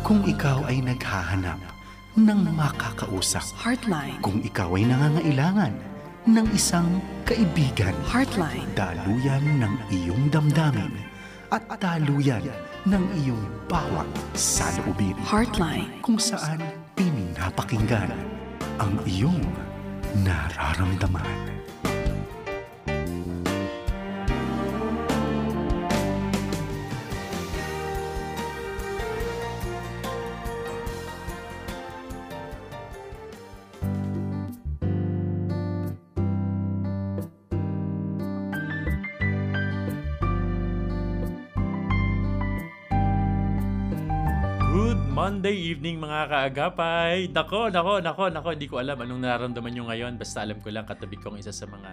Kung ikaw ay naghahanap ng makakausap. Heartline. Kung ikaw ay nangangailangan ng isang kaibigan. Heartline. Daluyan ng iyong damdamin at daluyan ng iyong bawat saloobin. Heartline. Kung saan pinapakinggan ang iyong nararamdaman. Monday evening mga kaagapay. Nako, hindi ko alam anong nararamdaman nyo ngayon. Basta alam ko lang katabi kong isa sa mga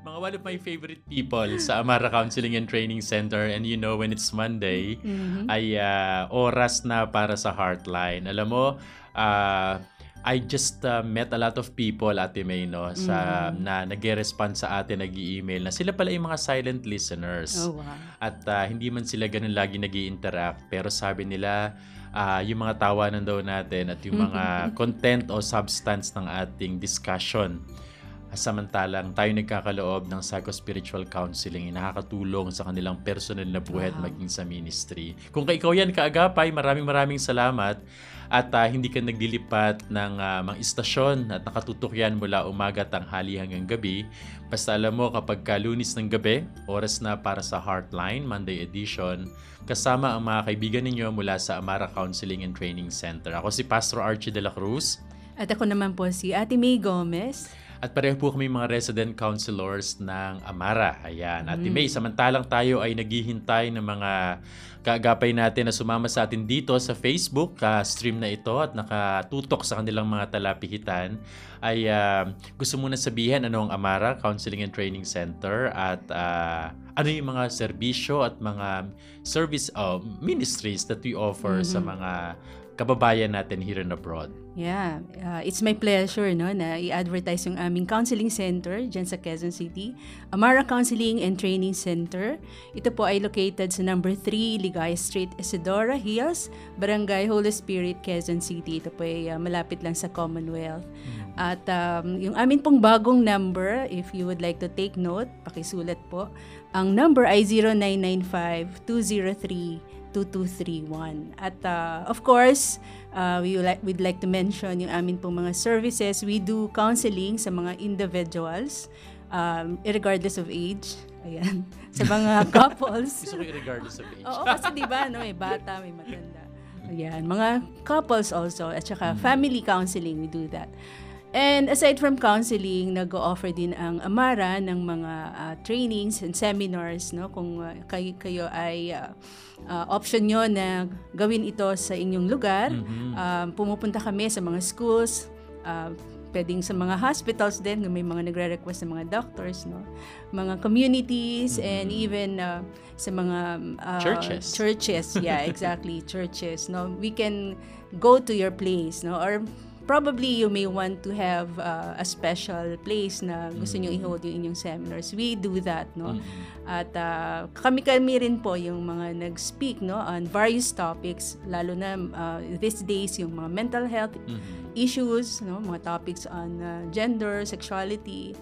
mga one of my favorite people sa Amara Counseling and Training Center. And you know, when it's Monday, ay oras na para sa Heartline. Alam mo, I just met a lot of people, Ate May, no, na nag-respond sa atin, nag-i-email na sila pala yung mga silent listeners. Oh, wow. At hindi man sila ganun lagi nag-i-interact. Pero sabi nila, yung mga tawanan daw natin at yung mga content o substance ng ating discussion, samantalang tayo nagkakaloob ng psycho-spiritual counseling, nakakatulong sa kanilang personal na buhay at maging sa ministry. Kung ikaw yan, kaagapay, maraming salamat. At hindi ka naglilipat ng mga istasyon at nakatutok yan mula umaga, tanghali hanggang gabi. Basta alam mo, kapag Lunes ng gabi, oras na para sa Heartline, Monday edition, kasama ang mga kaibigan ninyo mula sa Amara Counseling and Training Center. Ako si Pastor Archie de la Cruz. At ako naman po si Ate May Gomez. At pareho po kami mga resident counselors ng Amara. Ayan. Ate May, samantalang tayo ay naghihintay ng mga kaagapay natin na sumama sa atin dito sa Facebook stream na ito at nakatutok sa kanilang mga talapihitan, ay gusto muna sabihin ano ang Amara Counseling and Training Center at ano yung mga serbisyo at mga service ministries that we offer sa mga kababayan natin here and abroad. Yeah, it's my pleasure na i-advertise yung aming counseling center dyan sa Quezon City, Amara Counseling and Training Center. Ito po ay located sa number 3 Ligaya Street, Isidora Hills, Barangay Holy Spirit, Quezon City. Ito po ay malapit lang sa Commonwealth. At yung amin pong bagong number, if you would like to take note, pakisulat po. Ang number ay 0995-203-2231. At of course, we'd like to mention yung amin pong mga services. We do counseling sa mga individuals, regardless of age. Ayan. Sa mga couples. Gusto ko regardless of age. Oo, kasi diba, may bata, may matanda. Ayan. Mga couples also. At saka family counseling, we do that. And aside from counseling, nag-o-offer din ang Amara ng mga trainings and seminars, no? Kung kayo ay option nyo na gawin ito sa inyong lugar, pumupunta kami sa mga schools, pwedeng sa mga hospitals din, may mga nagre-request ng mga doctors, no? Mga communities, and even sa mga churches. Yeah, exactly, churches. No? We can go to your place, no? Or probably you may want to have a special place na gusto nyo i-hold yung inyong seminars. We do that, no? At kami rin po yung mga nag-speak, no, on various topics, lalo na these days yung mga mental health issues, no, mga topics on gender, sexuality,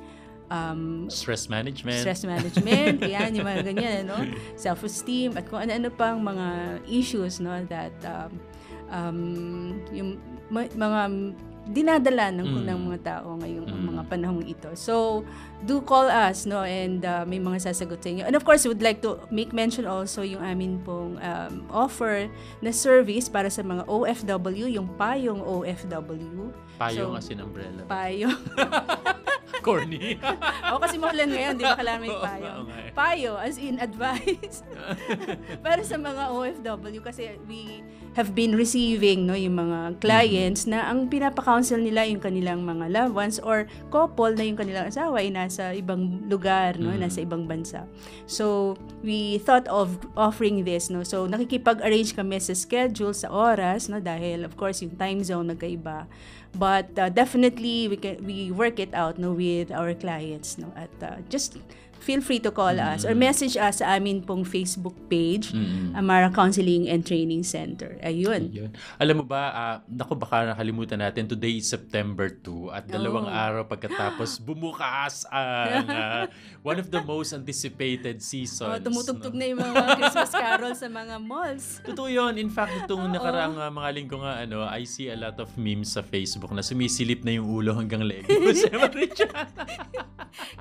stress management, ayan, yung mga ganyan, no? Self-esteem, at kung ano-ano pang mga issues, no, that yung mga dinadala ng mga tao ngayong mga panahong ito. So, do call us, no, and may mga sasagot sa inyo. And of course, we would like to make mention also yung amin pong offer na service para sa mga OFW, yung payong OFW. Payong as in umbrella. Payong. Corny. Kasi mahulan ngayon, di ba kailangan may payong. Payo, as in advice. Para sa mga OFW, kasi we have been receiving, no, yung mga clients na ang pinapa-counsel nila yung kanilang mga loved ones or couple na yung kanilang asawa ay nasa ibang lugar, no, nasa ibang bansa. So, we thought of offering this, no. So, nakikipag-arrange kami sa schedule, sa oras, no, dahil of course yung time zone nagkaiba. But definitely we work it out, no, with our clients, no. At just feel free to call us or message us sa amin pong Facebook page, Amara Counseling and Training Center. Ayun. Alam mo ba, naku, baka nakalimutan natin, today is September 2 at 2 araw pagkatapos bumukas ang one of the most anticipated seasons. Tumutugtog na yung mga Christmas carol sa mga malls. Totoo yun. In fact, itong nakaraang mga linggo nga, I see a lot of memes sa Facebook na sumisilip na yung ulo hanggang leeg.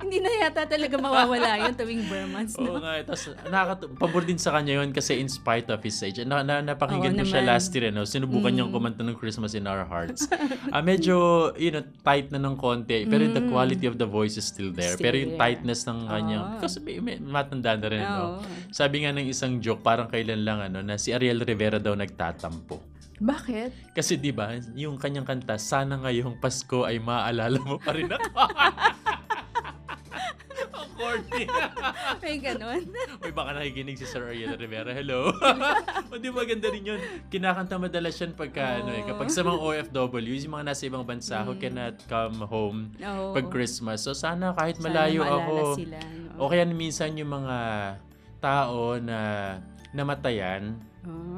Hindi na yata talaga mawawala yun tuwing Burmans. Oo nga. Tapos, pabor din sa kanya yun kasi in spite of his age. Napakinggan ko siya last year. Sinubukan niyang kumanta ng Christmas in Our Hearts. Medyo, tight na ng konti. Pero the quality of the voice is still there. Pero yung tightness ng kanya, kasi may matanda na rin. Sabi nga ng isang joke, parang kailan lang na si Ariel Rivera daw nagtatampo. Bakit? Kasi 'di ba, yung kanyang kanta, sana ngayong Pasko ay maaalala mo pa rin ako. Ang corny. May ganun. Uy, baka nakikinig si Sir Ariel Rivera. Hello. O di ba ganda rin yun? Kinakanta madalas yan pagka, kapag sa mga OFWs, yung mga nasa ibang bansa, who cannot come home pag Christmas. So sana kahit malayo ako. Sila, o kaya minsan yung mga tao na namatayan,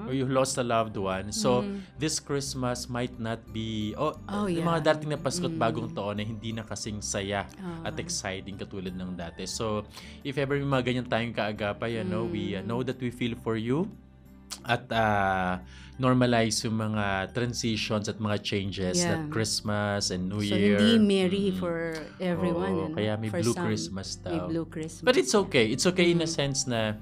or you lost a loved one. So, this Christmas might not be, yung mga dating na Pasko at bagong taon na hindi na kasing saya at exciting katulad ng dati. So, if ever may mga ganyan tayong kaagapay, we know that we feel for you at normalize yung mga transitions at mga changes that Christmas and New Year. So, hindi merry for everyone. Kaya may for Blue some, Christmas daw. May Blue Christmas. But it's okay. It's okay in a sense na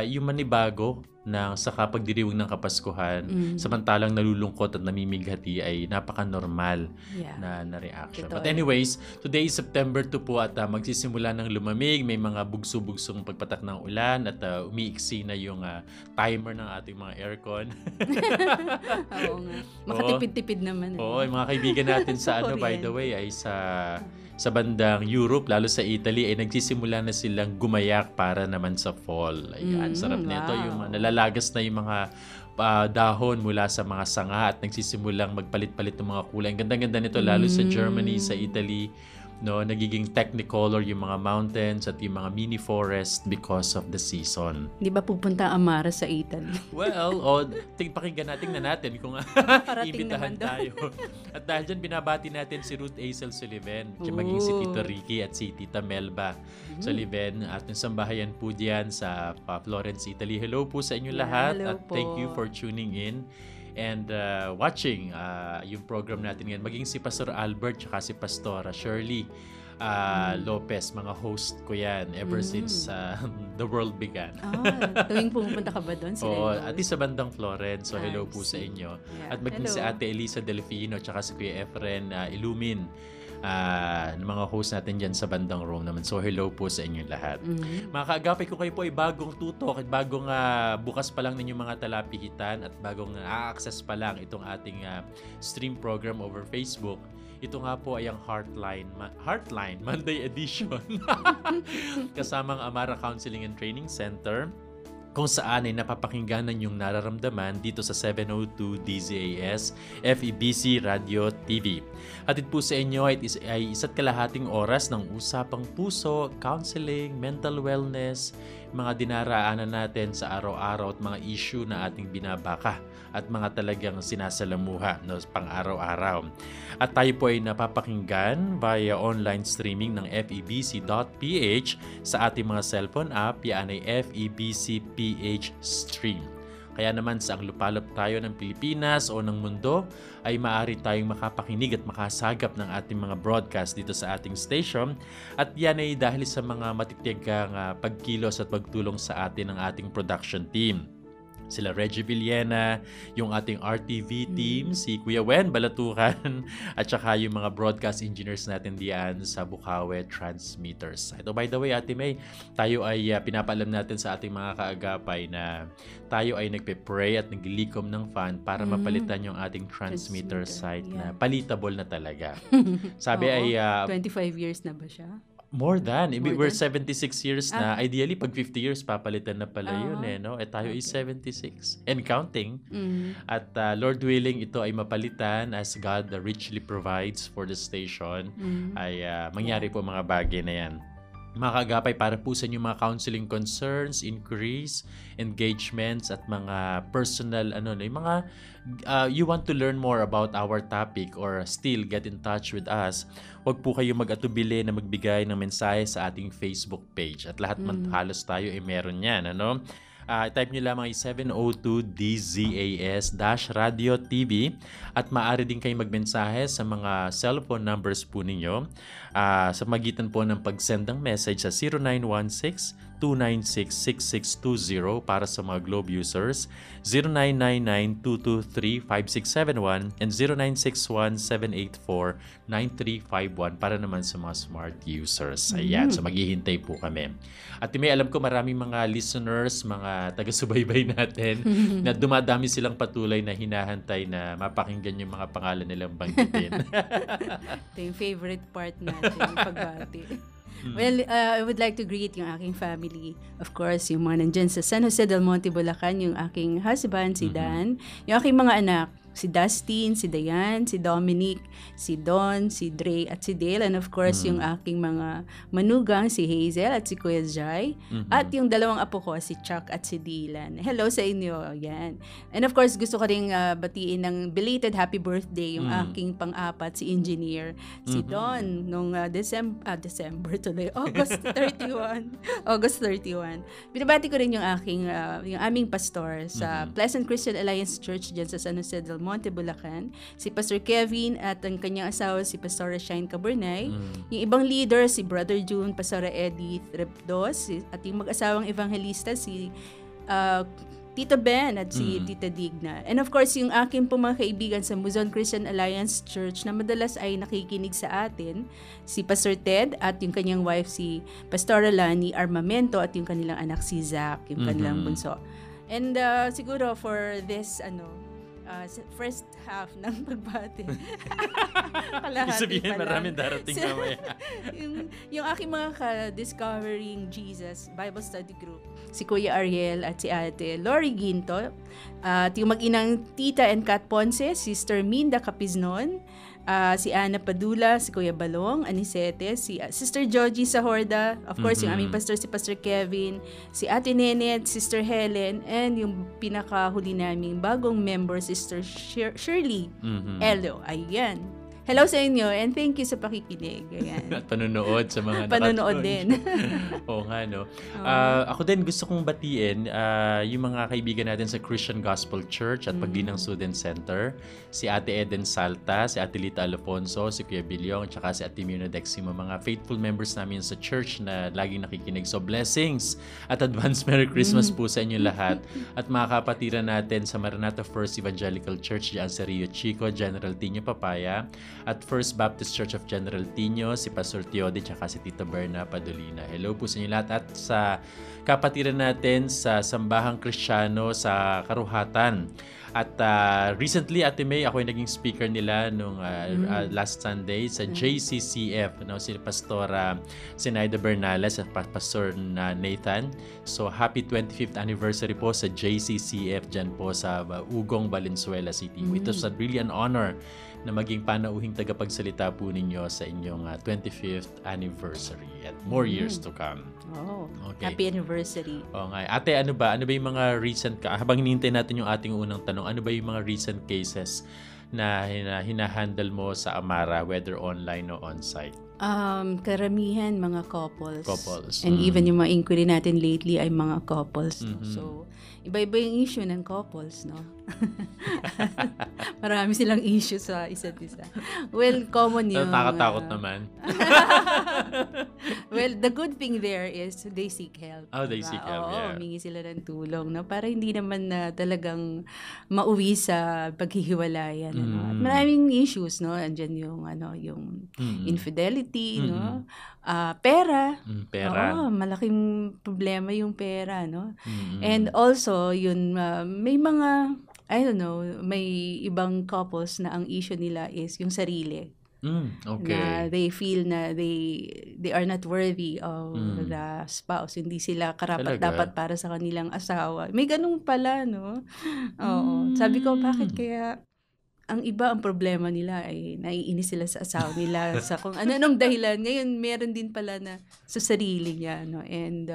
yung manibago sa kapagdiriwang ng Kapaskuhan, samantalang nalulungkot at namimighati ay napaka-normal na reaction. Totoo. But anyways, today is September 2 po at magsisimula ng lumamig, may mga bugso-bugsong pagpatak ng ulan at umiiksi na yung timer ng ating mga aircon. Oo nga. Makatipid-tipid naman. Oo, yung mga kaibigan natin sa by the way, ay sa bandang Europe, lalo sa Italy, ay nagsisimula na silang gumayak para naman sa fall. Ayan, sarap nito. Yung nalalagas na yung mga dahon mula sa mga sanga at nagsisimulang magpalit-palit ng mga kulay. Ang ganda-ganda nito, lalo sa Germany, sa Italy. Nagiging technicolor yung mga mountains at yung mga mini forest because of the season. Di ba pupunta Amara sa Italy? Well, pakinggan natin kung imbitahan tayo. At dahil dyan, binabati natin si Ruth Hazel Sullivan, maging si Tito Ricky at si Tita Melba Sullivan at ng sambahayan po diyan sa Florence, Italy. Hello po sa inyo lahat at thank you for tuning in and watching yung program natin ngayon. Maging si Pastor Albert at si Pastora Shirley Lopez, mga host ko yan ever since the world began. Tuwing pumunta ka ba doon? At sa bandang Florence. So hello po sa inyo. At maging si Ate Elisa Delfino at si Kuya Efren Ilumin. Mga host natin dyan sa bandang Rome naman. So hello po sa inyo lahat. Mga kaagapay ko, kayo po ay bagong tutok at bagong bukas pa lang ninyong mga talapihitan at bagong access pa lang itong ating stream program over Facebook. Ito nga po ay ang Heartline Monday edition kasamang Amara Counseling and Training Center, kung saan ay napapakinggan yung nararamdaman dito sa 702 DZAS FEBC Radio TV. Hatid po sa inyo ay isa't kalahating oras ng usapang puso, counseling, mental wellness, mga dinaraanan natin sa araw-araw at mga issue na ating binabaka at mga talagang sinasalamuha pang-araw-araw. At tayo po ay napapakinggan via online streaming ng febc.ph sa ating mga cellphone app. Yan ay FEBC PH Stream. Kaya naman sa ang lupalop tayo ng Pilipinas o ng mundo ay maaari tayong makapakinig at makasagap ng ating mga broadcast dito sa ating station. At yan ay dahil sa mga matitigang pagkilos at pagtulong sa atin ng ating production team. Sila Reggie Villena, yung ating RTV team, si Kuya Wen Balatukan, at saka yung mga broadcast engineers natin diyan sa Bukawe Transmitters. Ito, by the way, Ate May, tayo ay pinapaalam natin sa ating mga kaagapay na tayo ay nagpe-pray at naglilikom ng fund para mapalitan yung ating transmitter site na palitable na talaga. Sabi ay 25 years na ba siya? More than. We're 76 years na. Ideally, pag 50 years, papalitan na pala yun tayo is 76. And counting. At Lord willing, ito ay mapalitan as God richly provides for the station. Ay mangyari po mga bagay na yan. Mga kagapay, para po sa inyong mga counseling concerns, inquiries, engagements, at mga personal, yung mga you want to learn more about our topic or still get in touch with us, huwag po kayo mag-atubili na magbigay ng mensahe sa ating Facebook page. At lahat man halos tayo meron yan, type nyo lamang 702-DZAS-Radio TV at maaari din kayo magmensahe sa mga cellphone numbers po ninyo sa magitan po ng pag-send ng message sa 0916-296-6620 para sa mga Globe users, 0999-223-5671 and 0961-784-9351 para naman sa mga smart users. Ayan, so maghihintay po kami. At may alam ko maraming mga listeners, mga taga-subaybay natin na dumadami silang patuloy na hinahantay na mapakinggan yung mga pangalan nilang banggitin. Ito yung favorite part natin, yung pagbati. Well, I would like to greet yung aking family. Of course, yung mga nandyan sa San Jose del Monte, Bulacan, yung aking husband, si Dan, yung aking mga anak, si Dustin, si Dayan, si Dominic, si Don, si Dre, at si Dale. And of course, yung aking mga manugang, si Hazel at si Kuya Jai. At yung dalawang apo ko, si Chuck at si Dylan. Hello sa inyo. Yan. And of course, gusto ko ring batiin ng belated happy birthday yung aking pang-apat, si Engineer, si Don, nung December tuloy, August 31. August 31. Binabati ko rin yung aming pastor sa Pleasant Christian Alliance Church dyan sa San Jose del Monte, Bulacan, si Pastor Kevin at ang kanyang asawa si Pastora Shine Caburnay, yung ibang leader si Brother June, Pastora Edith Repdos, at yung mag-asawang evangelista si Tito Ben at si Tita Digna. And of course, yung aking pong mga kaibigan sa Luzon Christian Alliance Church na madalas ay nakikinig sa atin, si Pastor Ted at yung kanyang wife si Pastora Lani Armamento at yung kanilang anak si Zach, yung kanilang bunso. And siguro for this first half ng pagbati. Sabihin, maraming darating mamaya. yung aking mga ka-Discovering Jesus Bible Study Group, si Kuya Ariel at si Ate Lori Ginto, at yung mag-inang Tita and Kat Ponce, Sister Minda Capiznon, si Ana Padula, si Kuya Balong, Anisete, si Sister Joji Sahorda, of course, yung aming pastor, si Pastor Kevin, si Ate Nenet, Sister Helen, and yung pinakahuli naming bagong member, Sister Shirley Elo. Ayan. Hello sa inyo and thank you sa pakikinig. Ayan. At panonood sa mga panonood din. Oo nga, no? Ako din gusto kong batiin yung mga kaibigan natin sa Christian Gospel Church at Pagdilang Student Center, si Ate Eden Salta, si Ate Lita Alfonso, si Kuya Bilyong, at saka si Ate Mino Deximo, mga faithful members namin sa church na laging nakikinig. So blessings at advance Merry Christmas po sa inyo lahat. At mga kapatiran natin sa Maranatha First Evangelical Church diyan sa Rio Chico, General Tino Papaya, at First Baptist Church of General Tino, si Pastor Teode, tsaka si Tita Berna Padolina. Hello po sa inyo lahat. At sa kapatiran natin sa Sambahang Kristiyano sa Karuhatan. At recently, Ate May, ako yung naging speaker nila nung last Sunday sa JCCF, si Pastora Sinaida Bernales at Pastor Nathan. So, happy 25th anniversary po sa JCCF dyan po sa Ugong, Valenzuela City. It was really an honor na maging panauhing tagapagsalita po ninyo sa inyong 25th anniversary at more years to come. Oh, okay. Happy anniversary. Oo nga. Ate, ano ba yung mga recent, habang hinihintay natin yung ating unang tanong, ano ba yung mga recent cases na hinahandle mo sa Amara, whether online o on-site? Karamihan mga couples. Couples. And even yung mga inquiry natin lately ay mga couples. So, iba-iba yung issue ng couples, no? Marami silang issue sa isa't isa. Well, common yung... Takot naman. Well, the good thing there is they seek help. Oh, they seek help, yeah. Humingi sila ng tulong, no? Para hindi naman na talagang mauwi sa paghihiwalayan. At maraming issues, no? Andyan yung, yung infidelity, no? Pera. Pera. Oo, malaking problema yung pera, no? And also, yun, may mga, I don't know, may ibang couples na ang issue nila is yung sarili. Okay. Na they feel na they are not worthy of the spouse. Hindi sila karapat-dapat para sa kanilang asawa. May ganun pala, no? Oo. Sabi ko, bakit kaya ang iba, ang problema nila ay naiinis sila sa asawa nila sa kung ano-anong dahilan. Ngayon, meron din pala na sa sarili niya, no? And,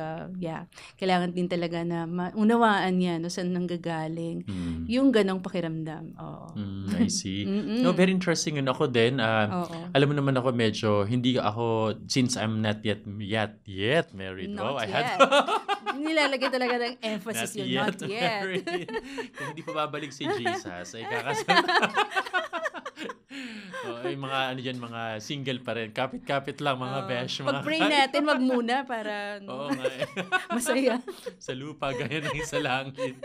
kailangan din talaga na maunawaan niya, no? Saan nanggagaling. Yung ganong pakiramdam. Oo. I see. No, very interesting yun. Ako din, alam mo naman ako medyo, hindi ako, since I'm not yet married. Not yet. Nilalagay talaga ng emphasis yun. Not yet. Kung hindi pa babalik si Jesus, ay kakasal. Ay mga mga single pa rin. Kapit-kapit lang mga besh. Pag-pray natin, wag muna para Oo nga eh. masaya. Sa lupa, gaya ng sa langit.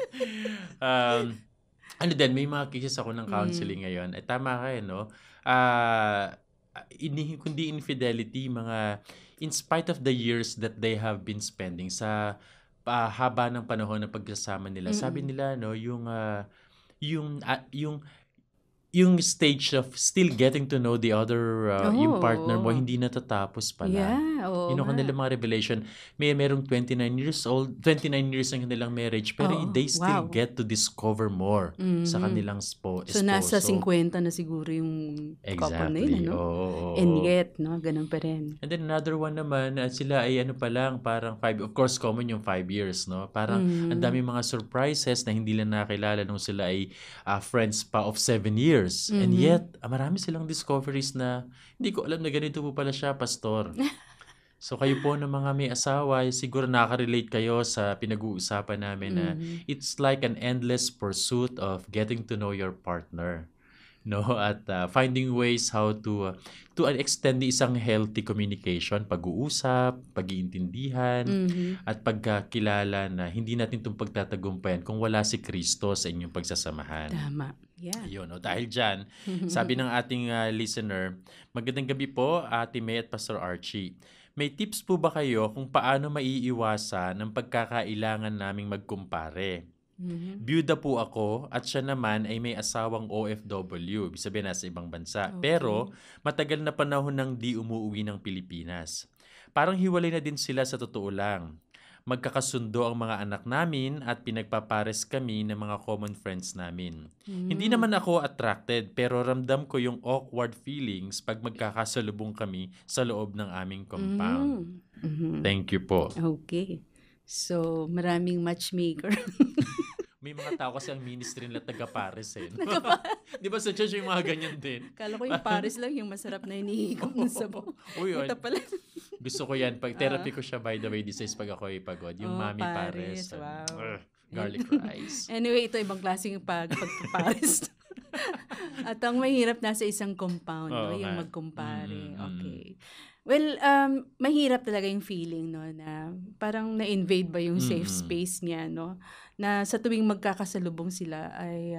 May mga cases ako ng counseling ngayon. Tama ka no? Kundi infidelity, in spite of the years that they have been spending sa haba ng panahon na pagsasama nila, sabi nila no, yung stage of still getting to know the other, yung partner mo, hindi natatapos pala. Yeah, Yun ang kanilang mga revelation. Merong 29 years ang kanilang marriage, pero they still get to discover more sa kanilang esposo. So, nasa 50 na siguro yung couple na yun, no? And yet, no, ganun pa rin. And then another one naman, sila ay parang 5, of course, common yung 5 years, no? Parang ang dami mga surprises na hindi lang nakilala nung sila ay friends pa of 7 years. And yet, marami silang discoveries na hindi ko alam na ganito po pala siya, pastor. So kayo po na mga may asawa, siguro nakaka-relate kayo sa pinag-uusapan namin na it's like an endless pursuit of getting to know your partner. No, at finding ways how to extend isang healthy communication, pag-uusap, pag-iintindihan, at pagkakilala na hindi natin itong pagtatagumpayan kung wala si Kristo sa inyong pagsasamahan. Tama. Yeah. Ayun, dahil dyan, sabi ng ating listener, magandang gabi po, Ate May at Pastor Archie. May tips po ba kayo kung paano maiiwasan ng pagkakailangan naming magkumpare? Byuda po ako at siya naman ay may asawang OFW, ibig sabihin nasa ibang bansa. Okay. Pero matagal na panahon nang di umuwi ng Pilipinas. Parang hiwalay na din sila sa totoo lang. Magkakasundo ang mga anak namin at pinagpapares kami ng mga common friends namin. Hindi naman ako attracted pero ramdam ko yung awkward feelings pag magkakasalubong kami sa loob ng aming compound. Thank you po. Okay. So, maraming matchmaker. May mga tao kasi ang ministry nila taga-Paris eh. Di ba sa church yung mga ganyan din? Kala ko yung Paris lang yung masarap na hinihigop ng sabo. Uy, Ito pala. Gusto ko yan. Pag therapy ko siya, by the way, this is pag ako ipagod. Yung Mami Paris. Wow. Garlic rice. Anyway, ito ibang klaseng pag-Paris. At ang mahirap nasa isang compound, no? Yung magkumpare. Okay. Well, mahirap talaga yung feeling, no, na parang na-invade ba yung safe space niya, no? Na sa tuwing magkakasalubong sila ay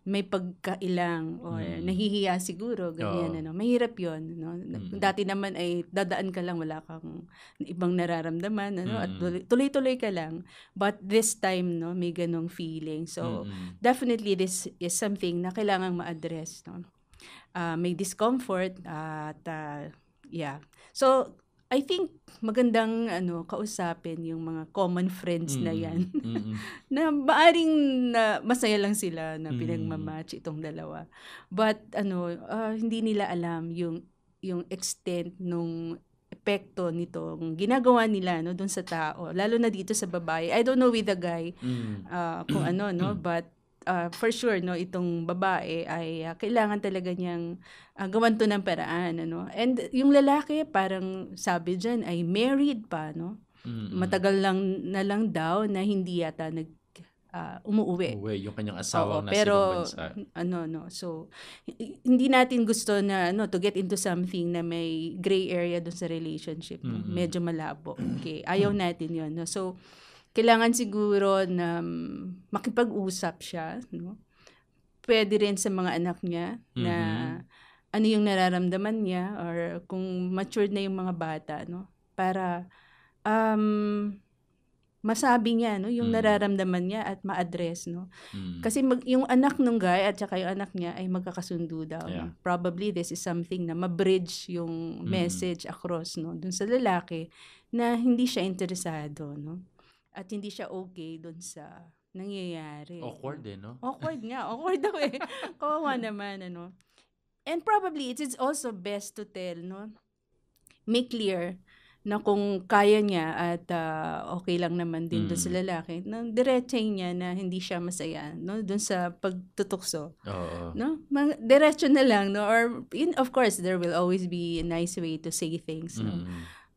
may pagkailang or nahihiya siguro, ganyan, ano. Mahirap 'yon, no? Dati naman ay dadaan ka lang, wala kang ibang nararamdaman, ano, at tuloy-tuloy ka lang. But this time, no, may ganong feeling. So, definitely this is something na kailangang ma-address, no? May discomfort at yeah. So, I think magandang kausapin yung mga common friends na yan. Na maaring masaya lang sila na pinagmamatch itong dalawa. But hindi nila alam yung extent nung epekto nitong ginagawa nila doon sa tao, lalo na dito sa babae. I don't know with the guy kung but for sure, no, itong babae ay kailangan talaga niyang gawan to ng paraan, ano. And yung lalaki, parang sabi dyan, ay married pa, no. Matagal na lang daw na hindi yata umuuwi. Yung kanyang asawang nasa ibang bansa. So, hindi natin gusto na, to get into something na may gray area dun sa relationship. No? Medyo malabo. Okay, ayaw natin yun, no. So, kailangan siguro na makipag-usap siya, no? Pwede rin sa mga anak niya na ano yung nararamdaman niya or kung matured na yung mga bata, no? Para masabi niya, no, yung nararamdaman niya at ma-address, no? Kasi yung anak ng guy at saka yung anak niya ay magkakasundo daw. Yeah. No? Probably this is something na ma-bridge yung message across, no, dun sa lalaki na hindi siya interesado, no? At hindi siya okay doon sa nangyayari. Awkward no? Awkward nga. Awkward daw eh. Kawawa naman, And probably, it is also best to tell, make clear na kung kaya niya at okay lang naman din doon sa lalaki, diretsahin niya na hindi siya masaya, doon sa pagtutukso. Oo. Diretso na lang, or of course, there will always be a nice way to say things,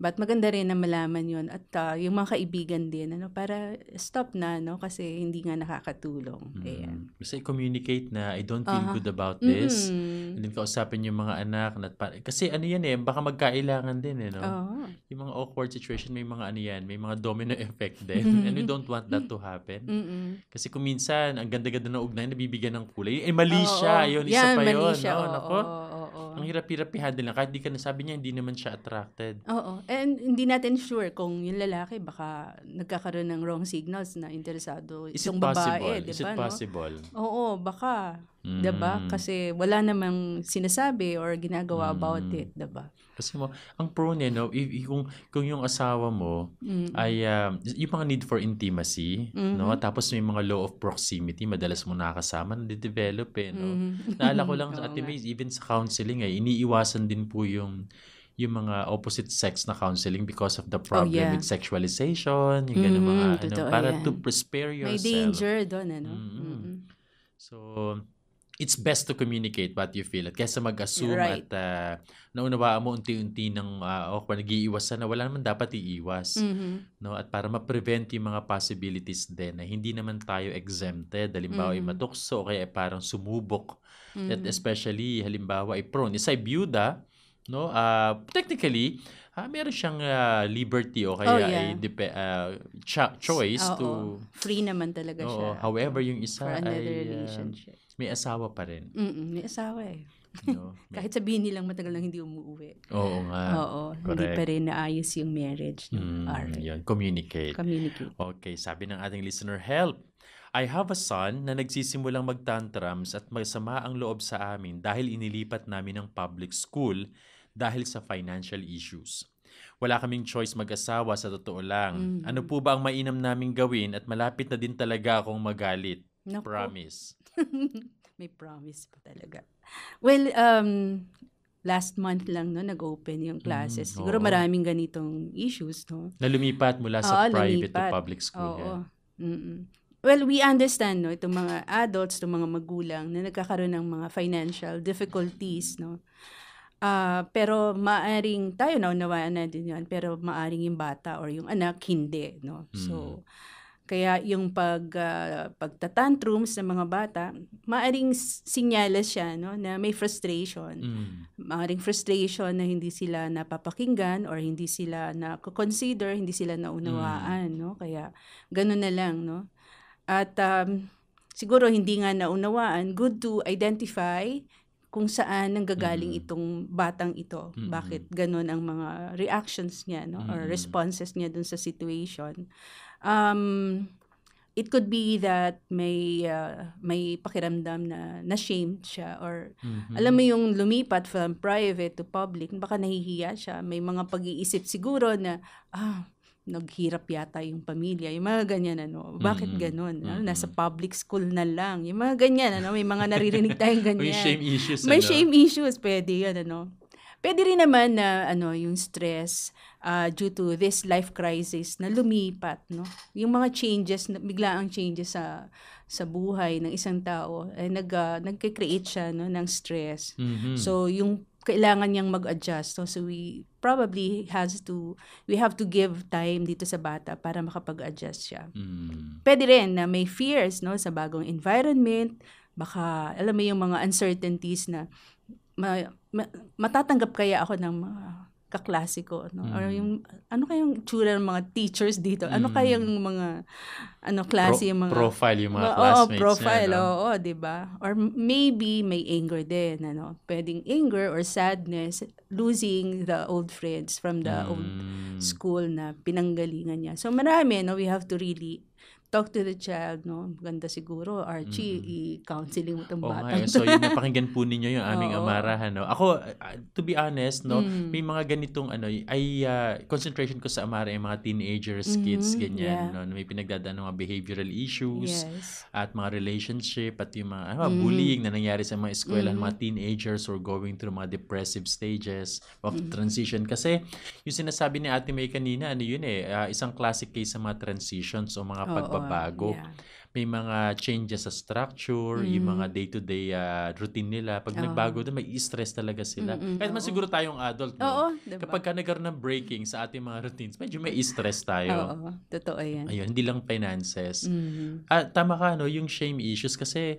But maganda rin na malaman yun. At yung mga kaibigan din, para stop na, kasi hindi nga nakakatulong. Ayan. Basta i-communicate na, I don't feel good about this. And then kausapin yung mga anak. Kasi yan baka magkailangan din Yung mga awkward situation, may mga may mga domino effect din. And we don't want that to happen. Kasi kung minsan, ang ganda-ganda ng ugnayan, nabibigyan ng kulay. Mali siya. Yun, isa pa yun. Ang hirap-hirap i-handle lang. Kahit di ka nasabi niya, hindi naman siya attracted. Oo. And hindi natin sure kung yung lalaki baka nagkakaroon ng wrong signals na interesado itong babae. Is it possible? Oo, baka. Diba? Kasi wala namang sinasabi or ginagawa about it. Diba? Kasi ang prone kung yung asawa mo ay yung mga need for intimacy, tapos may mga law of proximity, madalas mo nakakasama, na-develop Naalala ko lang sa Ate May, even sa counseling iniiwasan din po yung mga opposite sex na counseling because of the problem with sexualization, yung ganun mga para to spare yourself. May danger doon, So, it's best to communicate what you feel. At kaysa mag-assume at naunawaan mo unti-unti ng nag-iiwasan na wala naman dapat iiwas. At para ma-prevent yung mga possibilities din na hindi naman tayo exempted. Halimbawa ay matukso o kaya parang sumubok. At especially, halimbawa ay prone. Isa ay byuda, technically, meron siyang liberty o kaya choice to... Free naman talaga siya. However, yung isa for another ay relationship. May asawa pa rin. May asawa Kahit sabihin nilang matagal lang hindi umuwi. Oo nga. Oo. Hindi pa rin naayos yung marriage. Alright. Yun, communicate. Okay, sabi ng ating listener, help! I have a son na nagsisimulang magtantrums at masama ang loob sa amin dahil inilipat namin ng public school dahil sa financial issues. Wala kaming choice mag-asawa sa totoo lang. Ano po ba ang mainam naming gawin at malapit na din talaga akong magalit? Naku. Promise. May promise pa talaga. Well, last month lang nag-open yung classes. Siguro maraming ganitong issues, Na lumipat mula sa private to public school. Oo. Well, we understand, itong mga adults, itong mga magulang na nagkakaroon ng mga financial difficulties, pero maaring, tayo naunawaan na din yan, pero maaring yung bata or yung anak, hindi, So, kaya yung pagtatantrums ng mga bata, maaring sinyalas siya, na may frustration. Maaring frustration na hindi sila napapakinggan or hindi sila na-consider, hindi sila naunawaan, Kaya, ganun na lang, At siguro hindi nga naunawaan, good to identify kung saan nanggagaling itong batang ito. Bakit ganun ang mga reactions niya, or responses niya dun sa situation. It could be that may pakiramdam na shamed siya or alam mo yung lumipat from private to public, baka nahihiya siya. May mga pag-iisip siguro na naghirap yata yung pamilya. Yung mga ganyan, Bakit ganun? Nasa public school na lang. Yung mga ganyan, May mga naririnig tayong ganyan. May shame issues, May shame issues. Pwede yan, Pwede rin naman na, yung stress due to this life crisis na lumipat, Yung mga changes, biglaang changes sa buhay ng isang tao, ay nagke-create siya, ng stress. So, yung kailangan niyang mag-adjust. So we have to give time dito sa bata para makapag-adjust siya. Pwede rin na may fears, sa bagong environment, baka alam mo yung mga uncertainties na matatanggap kaya ako ng mga kaklase ko, or yung ano kayang tsura ng mga teachers dito, ano kayang mga klase yung mga profile yung mga classmates profile niya, di ba? Or maybe may anger din, pwedeng anger or sadness, losing the old friends from the old school na pinanggalingan niya. So marami, we have to really talk to the child, no? Maganda siguro, Archie, i-counseling mo itong bata. So yun, napakinggan po ninyo yung aming Oo. amarahan, no? Ako, to be honest, no, may mga ganitong concentration ko sa amara yung mga teenagers, kids, ganyan, no? May pinagdadaan ng mga behavioral issues, at mga relationship, at yung mga bullying na nangyari sa mga eskwela, mga teenagers who are going through mga depressive stages of transition. Kasi yung sinasabi ni Ate May kanina, isang classic case sa mga transitions o mga pagbabago. May mga changes sa structure, yung mga day-to-day routine nila. Pag nagbago doon, may stress talaga sila. Kahit man siguro tayong adult, no? Diba? Kapag ka nagkaroon ng breaking sa ating mga routines, medyo may stress tayo. Oo, totoo yan. Ayun, hindi lang finances. Tama ka, no? Yung shame issues kasi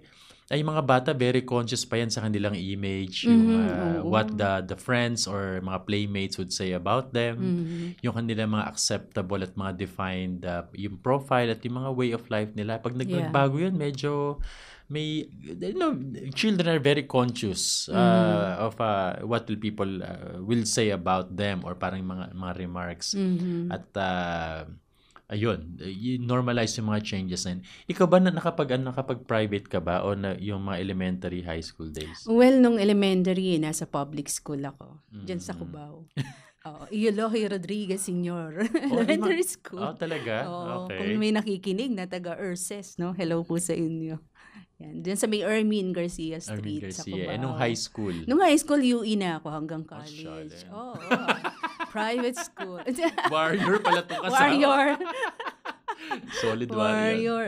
ay mga bata very conscious pa yan sa kanilang image, yung what the friends or mga playmates would say about them, yung kanilang mga acceptable at mga defined yung profile at yung mga way of life nila. Pag nagbago yun, medyo may, children are very conscious of what will people will say about them or parang mga remarks. At ayun, normalize yung mga changes na yun. Ikaw ba nakapag-private ka ba o yung mga elementary, high school days? Well, nung elementary, nasa public school ako. Diyan sa Cubao. Eloy Rodriguez Sr. Elementary School. Talaga? Okay. Kung may nakikinig na taga-URSES, no? Hello po sa inyo. Yan. Diyan sa may Ermine Garcia Street sa Cubao. Nung high school? Nung high school, UE na ako hanggang college. Private school. Warrior pala itong kasama. Warrior. Solid warrior.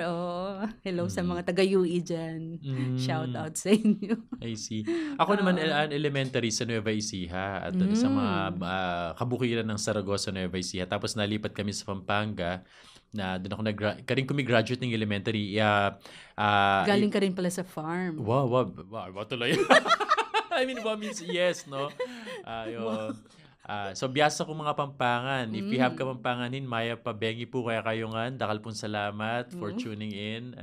Hello sa mga taga-UE dyan. Shout out sa inyo. I see. Ako naman elementary sa Nueva Ecija at sa mga kabukiran ng Saragossa, Nueva Ecija. Tapos nalipat kami sa Pampanga na doon ako graduate ng elementary. Galing ka rin pala sa farm. Wow, tuloy. I mean, what means yes, no? So biyasa ko mga Pampangan. If you have Kapampanganin, Maya Pabengi po kaya kayo nga. Dakal pong salamat for tuning in.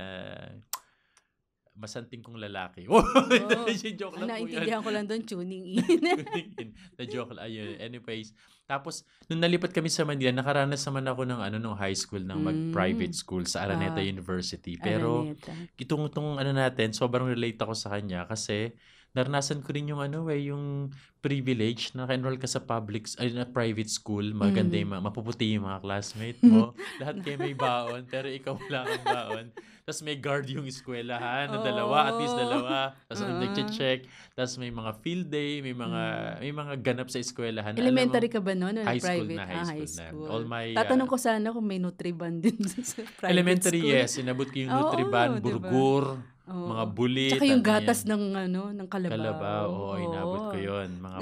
Masanting kong lalaki. Joke lang po yan. Naintindihan ko lang doon, tuning in. Na-joke lang. Ayun. Anyways, tapos, nung nalipat kami sa Manila, nakaranas naman ako ng nung high school ng mag-private school sa Araneta University. Pero, itong natin, sobrang relate ako sa kanya kasi naranasan ko rin yung yung privilege na naka-enroll ka sa private school, maganda yung mapuputi yung mga classmate mo. Lahat kayo may baon, pero ikaw wala kang baon. Tapos may guard yung eskwelahan na at least dalawa. Tapos nag-check. Tapos may mga field day, may mga ganap sa eskwelahan. Elementary ka ba noon? High private? High school na. All my, tatanong ko sana kung may Nutriban din sa private elementary, school. yes. Inabot ko yung Nutriban, burgur, mga bulit. Tsaka yung gatas ng kalabaw. Inabot ko yun. Mga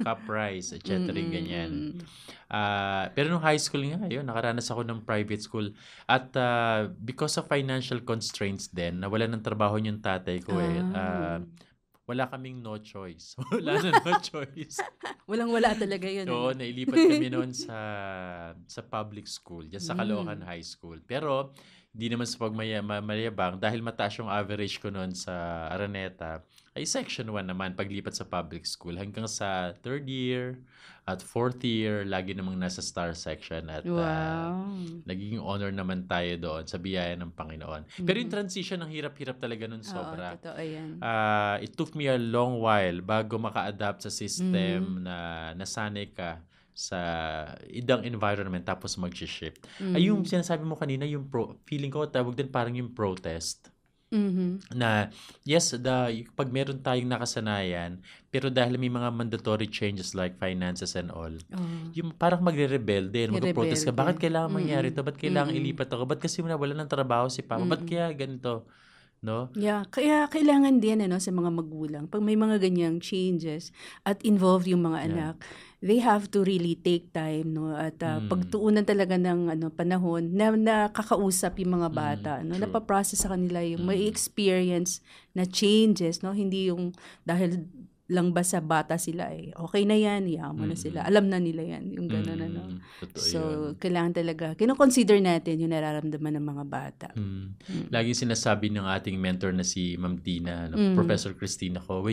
cup rice, etc. Ganyan. Pero nung high school nga, nakaranas ako ng private school. At because of financial constraints din, nawala ng trabaho yung tatay ko wala kaming no choice. Wala na no choice. Walang-wala talaga yun. Oo, nailipat kami noon sa public school, dyan sa Caloocan High School. Pero, hindi naman sa pagmayabang, dahil mataas yung average ko noon sa Araneta, ay section 1 naman paglipat sa public school. Hanggang sa 3rd year at 4th year, lagi namang nasa star section. At naging honor naman tayo doon sa biyaya ng Panginoon. Pero yung transition, ang hirap-hirap talaga noon sobra. Totoo yan. It took me a long while bago maka-adapt sa system na nasanay ka sa idang environment tapos mag-shift. Ay yung sinasabi mo kanina, yung feeling ko tawag din parang yung protest. Na yes, pag meron tayong nakasanayan, pero dahil may mga mandatory changes like finances and all, yung parang magre-rebelde, mag-protest ka. Bakit kailangan mangyari ito? Ba't kailangan ilipat ako? Ba't kasi wala ng trabaho si Papa? Ba't kaya ganito? No? Yeah, kaya kailangan din sa mga magulang, pag may mga ganyang changes at involved yung mga anak, they have to really take time, no, at pagtuunan talaga ng panahon na nakakausap yung mga bata, no, napaprocess sa kanila yung may experience na changes, no, hindi yung dahil lang ba sa bata sila okay na yan, hayaan mo na sila. Alam na nila yan, yung gano'n Totoo So, yun. kailangan talaga, kino-consider natin yung nararamdaman ng mga bata. Lagi sinasabi ng ating mentor na si Ma'am Tina, Professor Christina ko,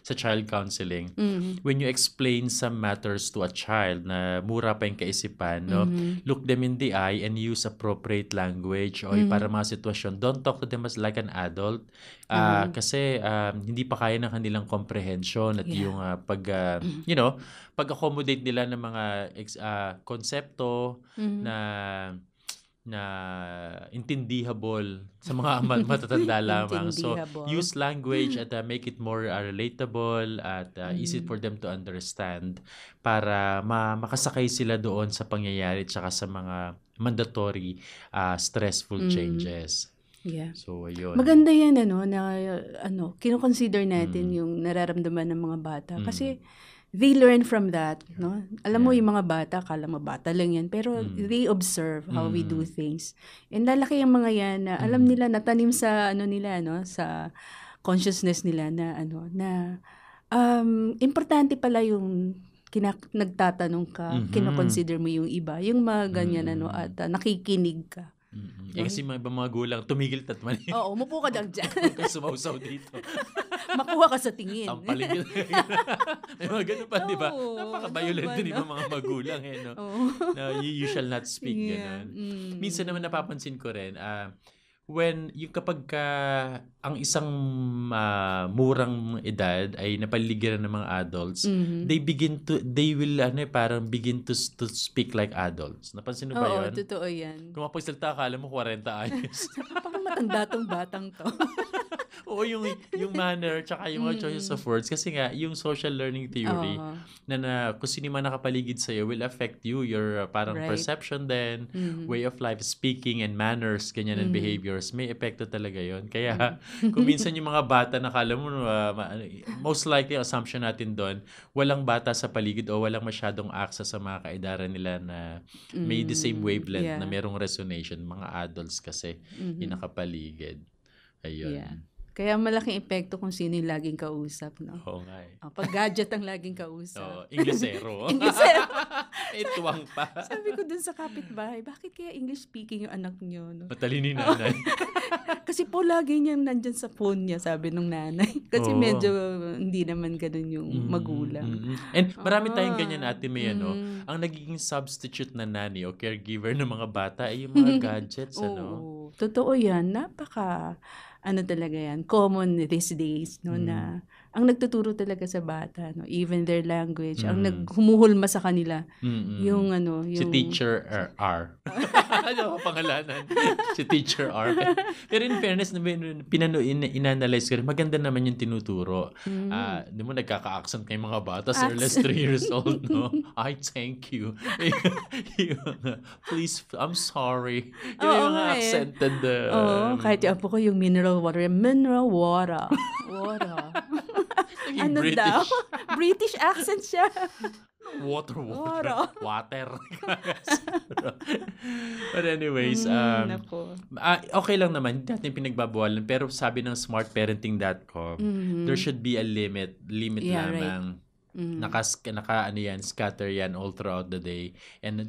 sa child counseling, when you explain some matters to a child na mura pa yung kaisipan, no, look them in the eye and use appropriate language o para mga sitwasyon. Don't talk to them as like an adult kasi hindi pa kaya ng kanilang comprehension at yung pag-accommodate nila ng mga konsepto na intindihable sa mga matatanda lamang. So, use language at make it more relatable at easy for them to understand para makasakay sila doon sa pangyayari at saka sa mga mandatory stressful changes. Yeah. So, ayun. Maganda yan, kino-consider natin yung nararamdaman ng mga bata. Kasi, they learn from that, no? Alam mo, yung mga bata, akala mo bata lang yan, pero they observe how we do things. And lalaki yung mga yan na alam nila, natanim sa, sa consciousness nila na, importante pala yung nagtatanong ka, kino-consider mo yung iba, yung mga ganyan, at nakikinig ka. Kasi mga gulang, tumigil tatman. Oo, umupo ka lang dyan. Huwag sumausaw dito. Makuha ka sa tingin. Tampaling may mga ganun pa, di ba? Napaka-violent din yung mga magulang. No, you shall not speak. Ganun. Minsan naman napapansin ko rin, kapag ang isang murang edad ay napaligiran ng mga adults, they will begin to speak like adults. Napansin mo ba yun? Oo, totoo yan. Kung mapagsalita, akala mo 40 anyos. Parang matanda tong batang to. Oo, yung manner tsaka yung mga choices of words. Kasi nga, yung social learning theory na kung sino man nakapaligid sa'yo will affect you. Your parang perception then, way of life, speaking and manners, ganyan and behaviors. May epekto talaga yon. Kaya, kung minsan yung mga bata nakala mo, most likely, assumption natin doon, walang bata sa paligid o walang masyadong access sa mga kaedaran nila na may the same wavelength na merong resonation. Mga adults kasi, yung nakapaligid. Ayun. Yeah. Kaya malaking epekto kung sino yung laging kausap, no? Oo nga eh. Pag gadget ang laging kausap. Inglesero. Tuwang pa. Sabi ko dun sa kapitbahay, bakit kaya English speaking yung anak niyo, no? Matalino yung nanay. Kasi po lagi niyang nandyan sa phone niya, sabi nung nanay. Kasi medyo hindi naman ganun yung magulang. And marami tayong ganyan natin, may ang nagiging substitute na nanny o caregiver ng mga bata ay yung mga gadgets, Oo, totoo yan. Talaga yan, common these days, no, na ang nagtuturo talaga sa bata, no, even their language, ang naghumuhulma sa kanila, yung si Teacher R. Ano ang pangalanan? Si Teacher R. Pero in fairness, inanalyze ko rin, maganda naman yung tinuturo. Di mo nagkaka-accent kay mga bata as early as 3 years old, no? I thank you. Please, I'm sorry. Yung mga accented. Kahit yung apo ko yung mineral water. Ano British. daw? British accent siya. Water. But anyways, okay lang naman, hindi natin pinagbabawalan. Pero sabi ng smartparenting.com, there should be a limit lamang. Scatter yan all throughout the day. And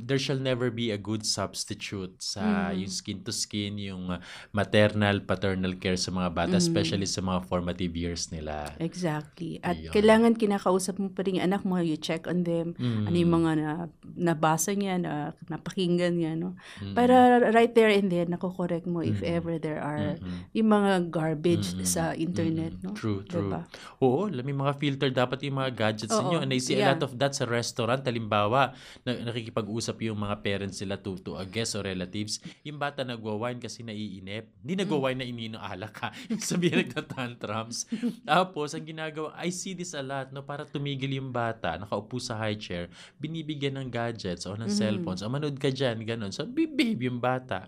there shall never be a good substitute sa yung skin to skin, yung maternal, paternal care sa mga bata, especially sa mga formative years nila. Exactly. At kailangan kinakausap mo pa rin yung anak mo, you check on them, ano yung mga nabasa niya, napakinggan niya, no? Para right there and then, nakokorek mo if ever there are yung mga garbage sa internet, no? True. Diba? Oo, may mga filter dapat yung mga gadgets ninyo. And I see a lot of that sa restaurant. Halimbawa, nakikipag-usap yung mga parents nila to a guest or relatives. Yung bata nagwa-wine kasi naiinip. Hindi nagwa-wine na iniinom alak ha. Sabihin nagtatantrums. Tapos, ang ginagawa, I see this a lot, no, para tumigil yung bata, nakaupo sa high chair, binibigyan ng gadgets o ng cellphones. O manood ka dyan, ganun. So, behave yung bata.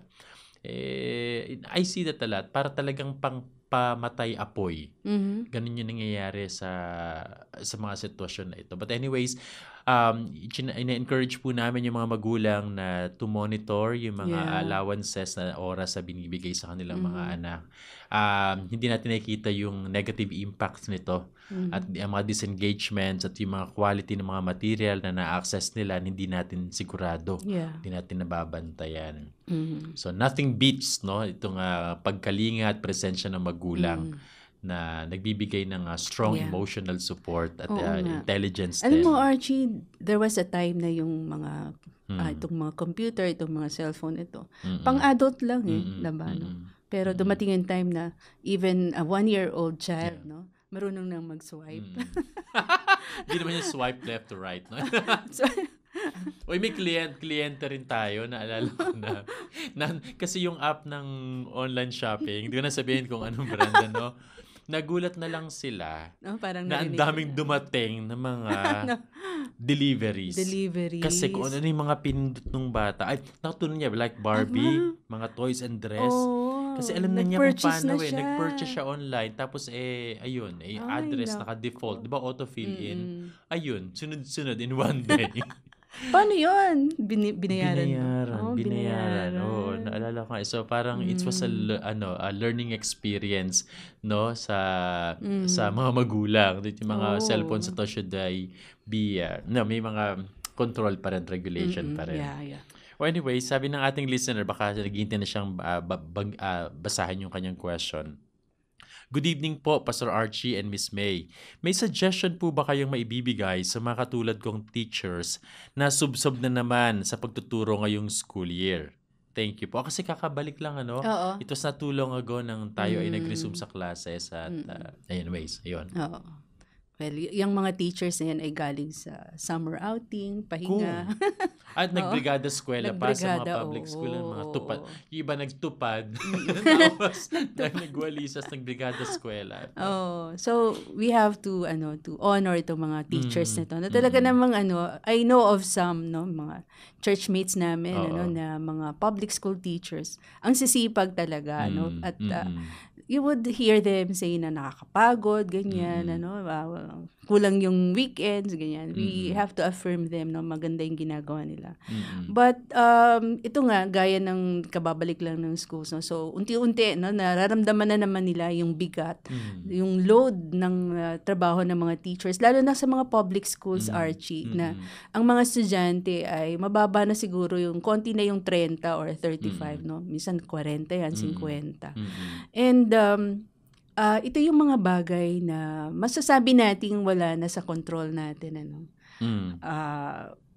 I see that a lot. Para talagang pamatay apoy. Mhm. Ganun yung nangyayari sa mga sitwasyon na ito. But anyways, ina-encourage po namin yung mga magulang na to monitor yung mga Yeah. allowances na oras na binibigay sa kanilang mga Mhm. anak. Hindi natin nakikita yung negative impacts nito at Mhm. ang mga disengagements at yung mga quality ng mga material na na-access nila hindi natin sigurado. Yeah. Hindi natin nababantayan. Mhm. So nothing beats no itong pagkalinga at presensya ng magulang na nagbibigay ng strong Yeah. emotional support at Oo nga. intelligence Alam din. mo, Archie, there was a time na yung mga Mm. itong mga computer, itong mga cellphone ito, Mm-mm. pang-adult lang Mm-mm. diba, no? Mm-mm. Pero dumating yung time na even a 1-year-old child, Yeah. no, marunong nang mag-swipe. Hindi naman yung swipe left to right, no? So, Uy, may kliyente rin tayo, naalala ko na kasi yung app ng online shopping, hindi ko na sabihin kung anong brand, no? Nagulat na lang sila no, parang na ang narinig daming ko na. dumating na mga deliveries. Deliveries. Kasi kung ano yung mga pinindot ng bata, ay, natutunan niya, like Barbie, mga toys and dress. Oo. Kasi alam na niya kung Nag-purchase paano na siya. Nag-purchase siya online. Tapos ayun, Ay, address naku. naka-default. Di ba auto-fill in? Mm-mm. Ayun, sunod-sunod in one day. Paano yun? Binayaran mo? Oh, Binayaran. Oo, naalala ko nga. So parang it was a learning experience no sa mga magulang. Dito yung mga Oh. cellphones ito should be may mga control pa rin, regulation pa rin. Yeah. Well, anyway, sabi ng ating listener, baka naghihintay na siyang basahin yung kanyang question. Good evening po, Pastor Archie and Miss May. May suggestion po ba kayong maibibigay sa mga katulad kong teachers na subsob na naman sa pagtuturo ngayong school year? Thank you po. Kasi kakabalik lang, Oo. It was not too long ago nang tayo ay nag-resume sa classes at anyways, ayun. Oo. Well, yung mga teachers na yan ay galing sa summer outing, pahinga. At nagbrigada eskwela pa sa mga Nagbrigada, public school, mga oo. tupad. Yung iba nagtupad. Tapos nagwalisas, nagbrigada eskwela. Oh, so we have to honor itong mga teachers nito. Na talaga namang I know of some mga churchmates namin na mga public school teachers. Ang sisipag talaga at you would hear them say na nakakapagod, ganyan, kulang yung weekends, ganyan. We have to affirm them, maganda yung ginagawa nila. But, ito nga, gaya ng kababalik lang ng schools, so unti-unti, nararamdaman na naman nila yung bigat, yung load ng trabaho ng mga teachers, lalo na sa mga public schools, Archie, na ang mga estudyante ay mababa na siguro yung, konti na yung 30 or 35, minsan 40 yan, 50. And, ito yung mga bagay na masasabi nating wala na sa control natin.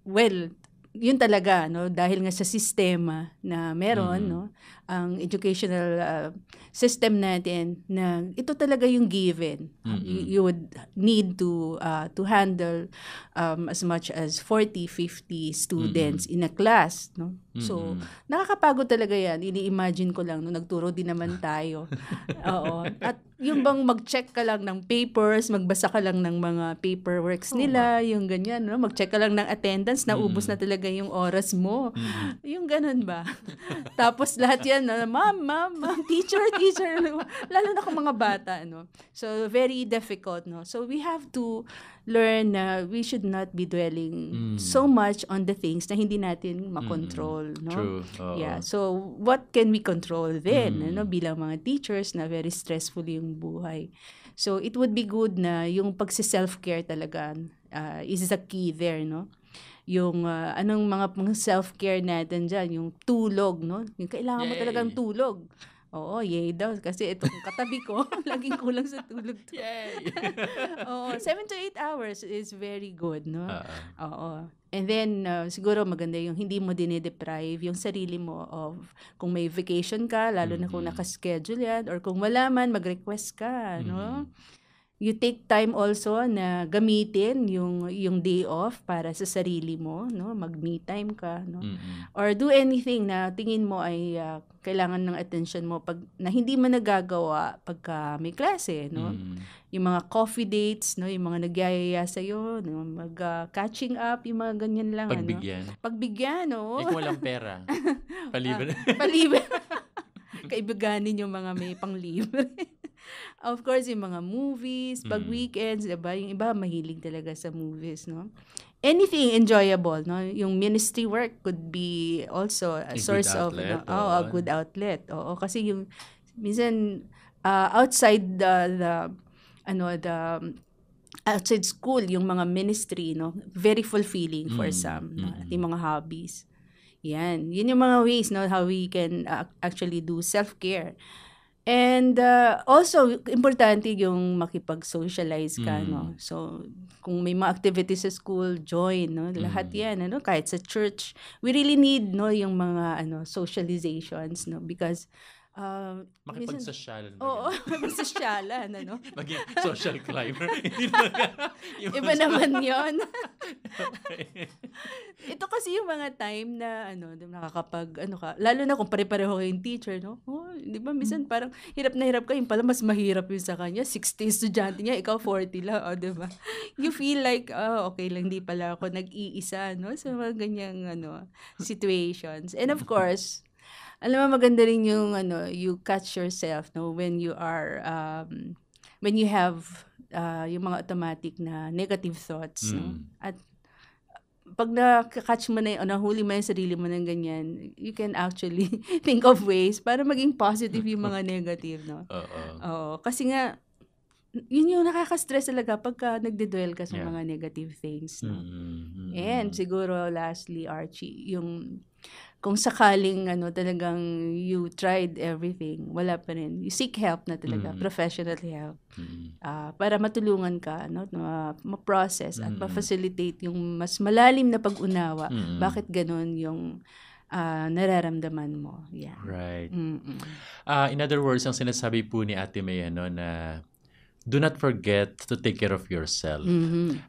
Well, yun talaga, dahil nga sa sistema na meron, ang educational system natin na ito talaga yung given. You would need to handle as much as 40, 50 students in a class, So, nakakapagod talaga yan. Ini-imagine ko lang, nagturo din naman tayo. Oo. At yung bang mag-check ka lang ng papers, magbasa ka lang ng mga paperworks nila, yung ganyan, mag-check ka lang ng attendance, naubos na talaga yung oras mo. Yung ganun ba? Tapos lahat yan, ma'am, teacher. Lalo na kung mga bata, So, very difficult, So, we have to learn na we should not be dwelling so much on the things na hindi natin makontrol, True. Yeah. So, what can we control then, bilang mga teachers na very stressful yung buhay. So, it would be good na yung pagsi-self-care talaga is the key there, Yung anong mga self-care natin dyan, yung tulog, Yung kailangan mo talagang tulog. Oo, yay daw. Kasi itong katabi ko, laging kulang sa tulog to. Yay! Oo, 7 to 8 hours is very good, Oo. And then, siguro maganda yung hindi mo dine-deprive yung sarili mo of kung may vacation ka, lalo na kung nakaschedule yan, or kung wala man, mag-request ka, You take time also na gamitin yung day off para sa sarili mo, mag-me time ka, Or do anything na tingin mo ay kailangan ng attention mo pag na hindi mo nagagawa pagka may klase, Yung mga coffee dates, yung mga nagyayaya sa iyo, mag-catching up, yung mga ganyan lang, Pagbigyan, kung walang pera. Palibre. Palibre. Kaibiganin yung mga may panglibre. Of course, yung mga movies, pag weekends, diba? Yung iba mahilig talaga sa movies, no? Anything enjoyable, no? Yung ministry work could be also a source of a good outlet. Oo, kasi yung minsan outside the outside school, yung mga ministry, no? Very fulfilling for some, no? At yung mga hobbies. Yan. Yun yung mga ways, no, how we can actually do self-care. And also, importante yung makipag-socialize ka, no? So, kung may mga activities sa school, join, no? Lahat yan, ano? Kahit sa church, we really need, no, yung mga, socializations, no? Because, Makipagsosyalan. Oo, magsosyalan, ano? Maging social climber. Iba naman yon. Ito kasi yung mga time na nakakapag lalo na kung pare-pareho kayong teacher, no? Oh, di ba minsan parang hirap na hirap ka, yung pala mas mahirap yung sa kanya, 60 estudyante niya, ikaw 40 lang, di ba? You feel like, okay lang, di pala ako nag-iisa, no? Sa mga ganyang situations. And of course, alam mo, maganda rin yung you catch yourself, no, when you are when you have yung mga automatic na negative thoughts, no? At pag na-catch mo na nahuli mo yung sarili mo ng ganyan, you can actually think of ways para maging positive yung mga negative, no? Oo. Kasi nga, yun yung nakaka-stress talaga pagka nagde-dwell ka sa mga negative things, no? And siguro lastly, Archie, yung kung sakaling talagang you tried everything, wala pa rin. You seek help na talaga, professional help. Para matulungan ka, no, ma-process at ma-facilitate yung mas malalim na pag-unawa. Bakit ganun yung nararamdaman mo. Yeah. Right. In other words, ang sinasabi po ni Ate May na do not forget to take care of yourself.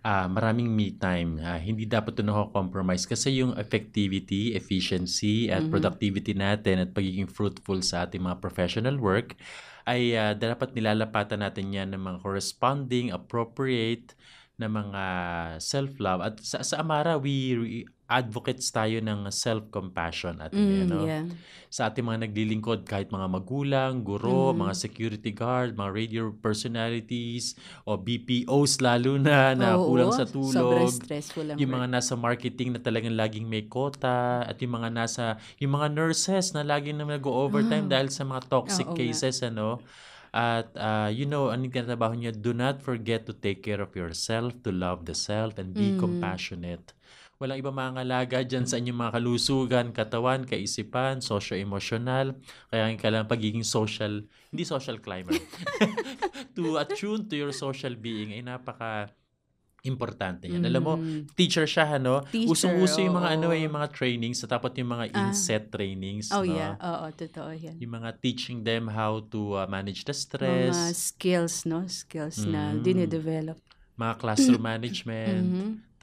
Maraming me time. Hindi dapat ito compromise kasi yung effectivity, efficiency, at productivity natin at pagiging fruitful sa ating mga professional work ay dapat nilalapatan natin yan ng mga corresponding, appropriate na mga self-love. At sa Amara, we advocates tayo ng self-compassion at sa ating mga naglilingkod, kahit mga magulang, guro, mga security guard, mga radio personalities o BPOs lalo na kulang sa tulog. Sobrang stressful ang yung mga nasa marketing na talagang laging may quota at yung mga nurses na laging na nag-overtime dahil sa mga toxic cases At, anong kinatrabaho niya, do not forget to take care of yourself, to love the self, and be compassionate. Walang iba mangangalaga dyan sa inyong mga kalusugan, katawan, kaisipan, socio-emotional. Kaya ang kailangan pagiging social, hindi social climber. To attune to your social being ay importante yan. Alam mo, teacher siya, usong-uso yung mga yung mga trainings, tapos yung mga inset trainings. Yeah. Oo, totoo yan. Yung mga teaching them how to manage the stress. Mga skills, skills na dine-develop. Mga classroom management.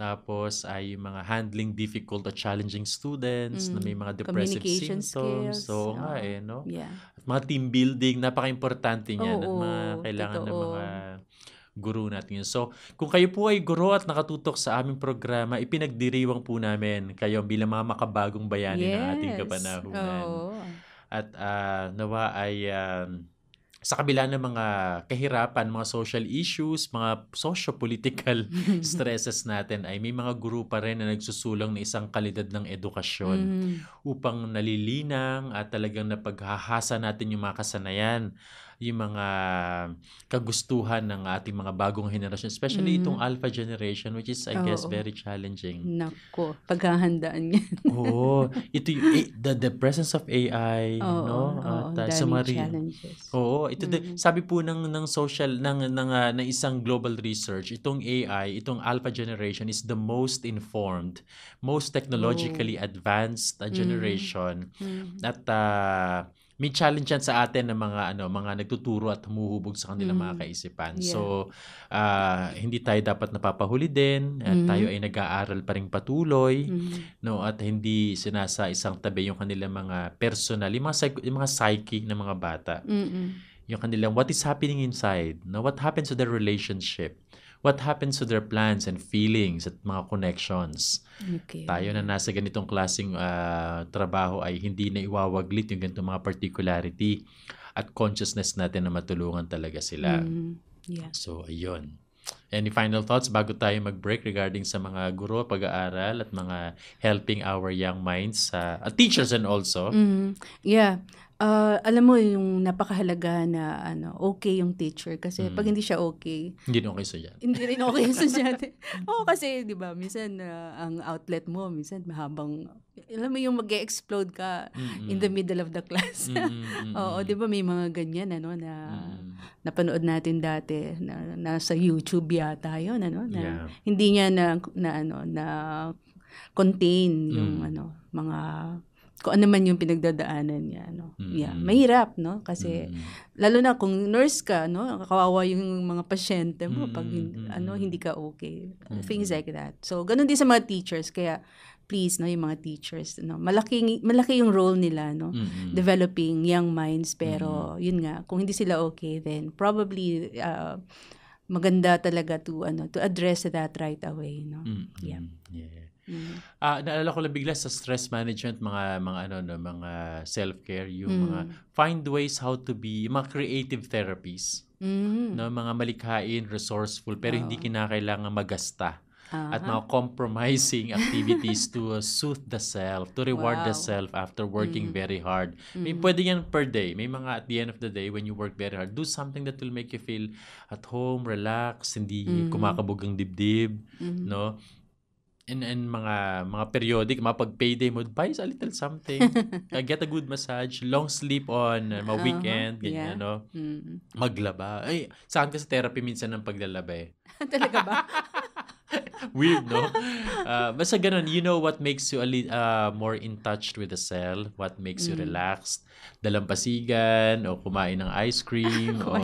Tapos ay yung mga handling difficult or challenging students na may mga depressive symptoms. Skills. So, Yeah. At mga team building, napaka-importante niyan. At mga kailangan ng mga guru natin yun. So, kung kayo po ay guro at nakatutok sa aming programa, ipinagdiriwang po namin kayo bilang mga makabagong bayani ng ating kapanahunan. At nawa ay sa kabila ng mga kahirapan, mga social issues, mga socio-political stresses natin, ay may mga guru pa rin na nagsusulong ng isang kalidad ng edukasyon upang nalilinang at talagang napaghahasa natin yung mga kasanayan, yung mga kagustuhan ng ating mga bagong henerasyon, especially itong alpha generation, which is, I guess, very challenging. Nako, paghahandaan yan. Ito the presence of AI, at sa mga challenges. Sabi po ng social ng isang global research, itong AI, itong alpha generation is the most informed, most technologically advanced generation. At may challenge yan sa atin ng mga nagtuturo at humuhubog sa kanilang mga kaisipan. Yeah. So, hindi tayo dapat napapahuli din. At tayo ay nag-aaral pa rin patuloy. At hindi sinasa isang tabi yung kanilang mga personal, yung mga psyche ng mga bata. Yung kanilang, what is happening inside? What happens to their relationship? What happens to their plans and feelings at mga connections? Okay. Tayo na nasa ganitong klaseng trabaho ay hindi na iwawaglit yung ganitong mga particularity. at consciousness natin na matulungan talaga sila. Yeah. So, ayun. Any final thoughts bago tayo mag-break regarding sa mga guro, pag-aaral, at mga helping our young minds, teachers and also? Yeah. Alam mo yung napakahalaga na okay yung teacher kasi pag hindi siya okay, Hindi na okay sa yan. hindi rin okay yung estudyante. Oo, kasi 'di ba, minsan ang outlet mo minsan mahabang, alam mo yung mag-explode ka in the middle of the class. Oo, 'di ba may mga ganyan na napanood natin dati na nasa YouTube yata 'yon na hindi niya na contain yung mga kung ano man yung pinagdadaanan niya, Yeah, mahirap, kasi lalo na kung nurse ka, kawawa yung mga pasyente mo pag hindi ka okay. Things like that. So, ganun din sa mga teachers, kaya please, yung mga teachers, malaki yung role nila, developing young minds, pero yun nga, kung hindi sila okay, then probably maganda talaga to address that right away, Yeah. Naalala ko lang bigla sa stress management, mga self-care, yung mga find ways how to be, mga creative therapies, mga malikhain, resourceful, pero hindi kinakailangan magasta. At mga compromising activities to soothe the self, to reward the self after working very hard. May pwede yan per day. May mga at the end of the day, when you work very hard, do something that will make you feel at home, relax, hindi kumakabog ang dibdib, And mga periodic, pag payday mo, buy a little something. Get a good massage, long sleep on mga weekend, ganyan, maglaba. Ay, saan ka sa therapy minsan ng paglalaba eh? Talaga ba? Weird, no? Basta ganun, you know what makes you more in touch with the self, what makes you relaxed, dalampasigan, o kumain ng ice cream, o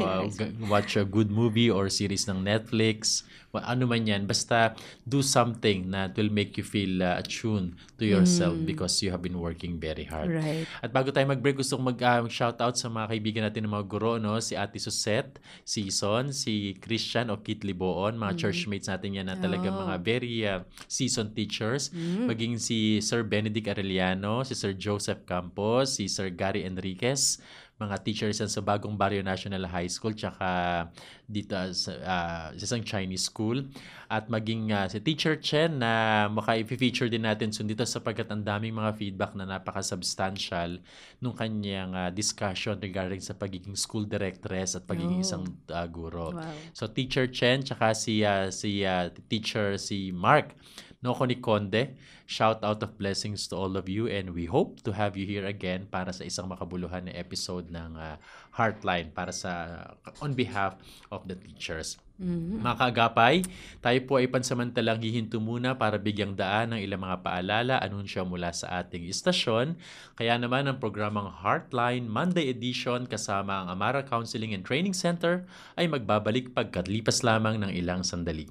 watch a good movie or series ng Netflix, ano man yan, basta do something that will make you feel attuned to yourself because you have been working very hard. Right. At bago tayo mag-break, gusto kong mag-shoutout sa mga kaibigan natin ng mga guro, si Ate Susette, si Son, si Christian o Kit Liboon, mga churchmates natin yan na talaga mga very seasoned teachers, maging si Sir Benedict Arellano, si Sir Joseph Campos, si Sir Gary Enriquez, mga teachers yan sa Bagong Barrio National High School, tsaka dito sa isang Chinese school. At maging si Teacher Chen na maka-feature din natin soon dito sapagkat ang daming mga feedback na napaka-substantial nung kanyang discussion regarding sa pagiging school directress at pagiging isang guro. Wow. So Teacher Chen, tsaka si Teacher Mark Noko ni Conde, shout out of blessings to all of you, and we hope to have you here again para sa isang makabuluhan na episode ng Heartline para on behalf of the teachers. Mga kaagapay, tayo po ay pansamantalang hihinto muna para bigyang daan ng ilang mga paalala, anunsyo mula sa ating istasyon. Kaya naman ang programang Heartline Monday Edition kasama ang Amara Counseling and Training Center ay magbabalik pagkalipas lamang ng ilang sandali.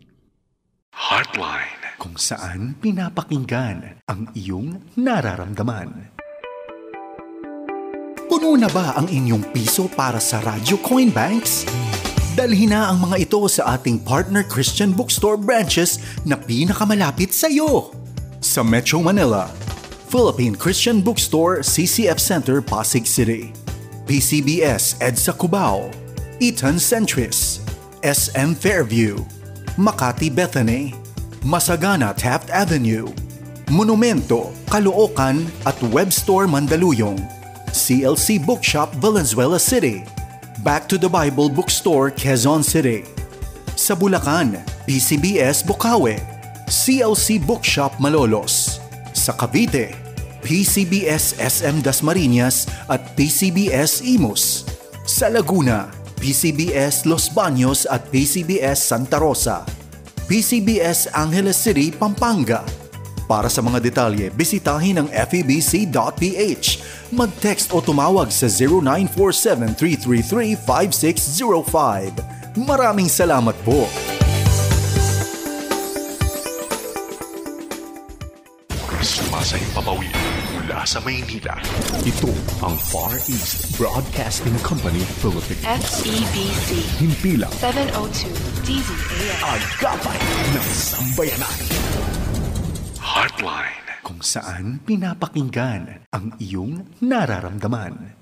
Heartline, kung saan pinapakinggan ang iyong nararamdaman. Puno na ba ang inyong piso para sa Radyo Coin Banks? Dalhin na ang mga ito sa ating partner Christian Bookstore branches na pinakamalapit sa iyo. Sa Metro Manila, Philippine Christian Bookstore CCF Center, Pasig City, PCBS EDSA Cubao, Eton Centris, SM Fairview, Makati Bethany, Masagana Taft Avenue, Monumento, Caloocan at Web Store Mandaluyong, CLC Bookshop Valenzuela City, Back to the Bible Bookstore Quezon City. Sa Bulacan, PCBS Bukawe, CLC Bookshop Malolos. Sa Cavite, PCBS SM Dasmariñas at PCBS Imus. Sa Laguna, PCBS Los Baños at PCBS Santa Rosa, PCBS Angeles City, Pampanga. Para sa mga detalye, bisitahin ang febc.ph. Mag-text o tumawag sa 0947-333-5605. Maraming salamat po. Sumasayang papawid mula sa Maynila. Ito ang Far East Broadcasting Company Philippines. FEBC. Himpilang 702 DZAM. Agapay ng Sambayanan. Heartline, kung saan pinapakinggan ang iyong nararamdaman.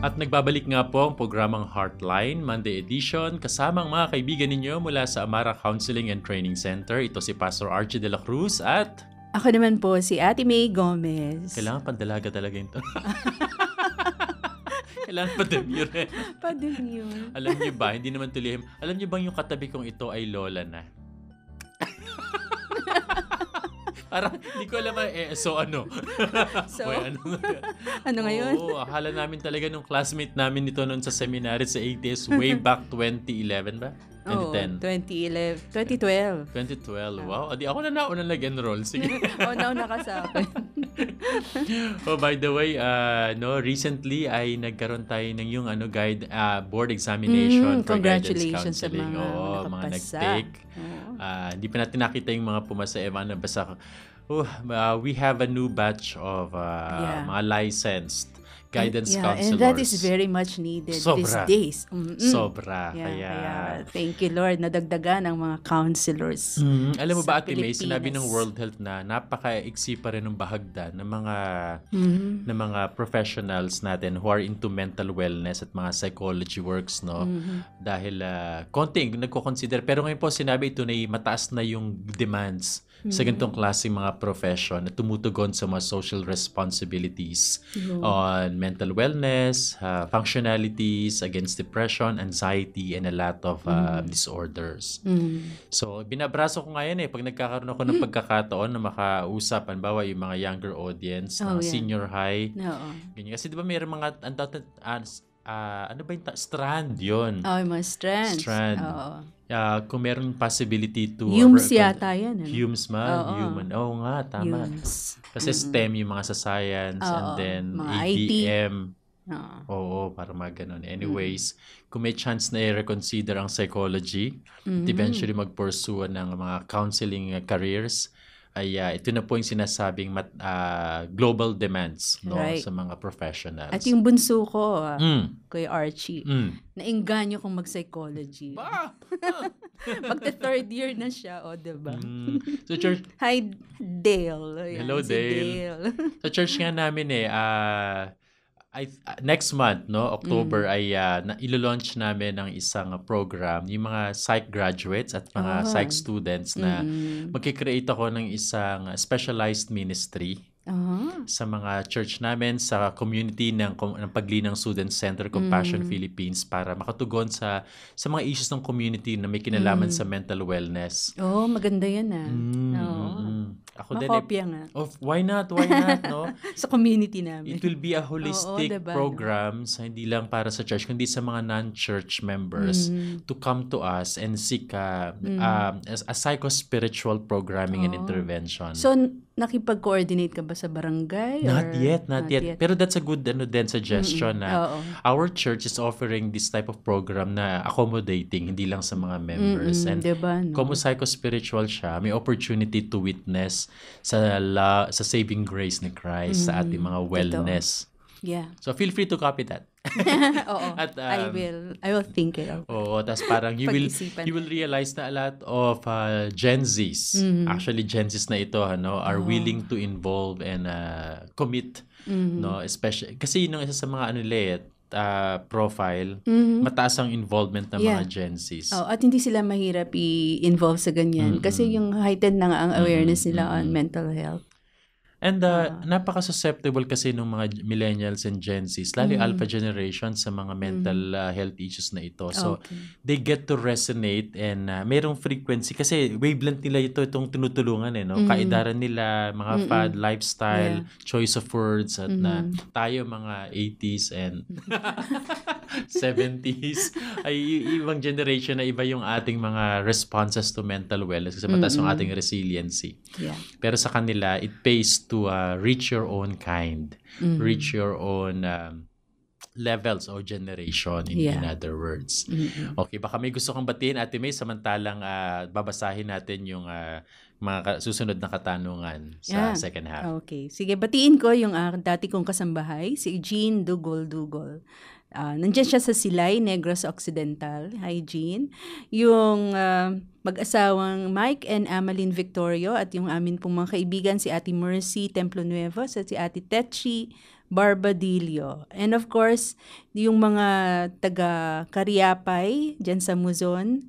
At nagbabalik nga po ang programang Heartline, Monday edition, kasama ang mga kaibigan ninyo mula sa Amara Counseling and Training Center. Ito si Pastor Archie de la Cruz at... Ako naman po si Ate May Gomez. Kailangan pandalaga talaga ito. Kailangan pa-demure. Pa-demure. Alam niyo ba, hindi naman tulihim. Alam niyo bang yung katabi kong ito ay lola na? Parang, hindi ko alam, so ano? So, Boy, ano ngayon? Oo, akala namin talaga nung classmate namin nito noon sa seminary sa ATS way back 2011 ba? 2010. 2012. 2012. Wow, di ako na nauna nag-enroll. Sige. Nauna ka sa akin. Oh, by the way, recently ay nagkaroon tayo ng yung guide board examination for guidance congratulations sa counseling. mga Mga nakapasa. nag-take. Hindi pa natin nakita yung mga pumasa. Nabasa ko. We have a new batch of mga licensed guidance counselors. And that is very much needed these days. Sobra. Kaya thank you Lord, nadagdagan ang mga counselors. Alam mo ba, Ate May, Pilipinas. sinabi ng World Health na napaka-iksi pa rin ng bahagdan ng mga professionals natin who are into mental wellness at mga psychology works, no? Dahil konting nagko-consider. Pero ngayon po sinabi ito na mataas na yung demands sa ganitong klaseng mga profession na tumutugon sa mga social responsibilities on mental wellness, functionalities against depression, anxiety, and a lot of disorders. So, binabraso ko ngayon pag nagkakaroon ako ng pagkakataon na makausap, halimbawa yung mga younger audience, senior high. Ganyan. Kasi di ba mayroon mga ano ba yung strand yun? Yung mga strands. Strand. Kung meron possibility to... Humes yata yan. Humes man. Human. Oo nga, tama. Humes. Kasi STEM yung mga sa science and then mga ADM. Oo, para mga ganun. Anyways, kung may chance na i-reconsider ang psychology, at eventually mag-pursue ng mga counseling careers, ay ito na po yung sinasabing global demands sa mga professionals. At yung bunso ko, Kuya Archie, nainganyo kong mag-psychology. Magta-third year na siya, diba? So, church... Hi, Dale. Hello, Dale. Sa church nga namin next month, October, ay ilo-launch namin ng isang program, yung mga psych graduates at mga psych students na magkikreate ako ng isang specialized ministry sa mga church namin, sa community ng Paglinang Student Center Compassion Philippines para makatugon sa mga issues ng community na may kinalaman sa mental wellness. Maganda yan Ako makopya nga. Why not? Why not, no? Sa community namin. It will be a holistic program, hindi lang para sa church, kundi sa mga non-church members to come to us and seek a psycho-spiritual programming and intervention. So, nakipag-coordinate ka ba sa barangay? Not yet. Pero that's a good suggestion na our church is offering this type of program na accommodating, hindi lang sa mga members. And diba, no? kung psycho-spiritual siya, may opportunity to witness sa saving grace ni Christ, sa ating mga wellness. Yeah. So feel free to copy that. At, I will think it out. Tas parang you will realize na a lot of Gen Zs, actually Gen Zs na ito, are willing to involve and commit, especially kasi yun ang isa sa mga profile, mataas ang involvement ng mga Gen Zs. At hindi sila mahirap i-involve sa ganyan kasi yung heightened na nga ang awareness nila on mental health. And napaka-susceptible kasi ng mga millennials and Gen Zs, lalo alpha generation sa mga mental health issues na ito. So, they get to resonate and mayroong frequency kasi wavelength nila itong tinutulungan Kaidaran nila, mga fad, lifestyle, choice of words at tayo mga 80s and 70s ay ibang generation na iba yung ating mga responses to mental wellness kasi mataas yung ating resiliency. Pero sa kanila, it pays to reach your own kind, reach your own levels or generation in other words. Okay, baka may gusto kang batiin, Ate May, samantalang babasahin natin yung mga susunod na katanungan sa second half. Okay, sige, batiin ko yung dati kong kasambahay, si Jean Dugol. Nandiyan siya sa Silay, Negros Occidental. Hi, Jean. Yung mag-asawang Mike and Amalyn Victorio at yung amin pong mga kaibigan, si Ate Mercy Templo Nuevo, at si Ate Tetchi Barbadillo. And of course, yung mga taga Cariapay, dyan sa Muzon,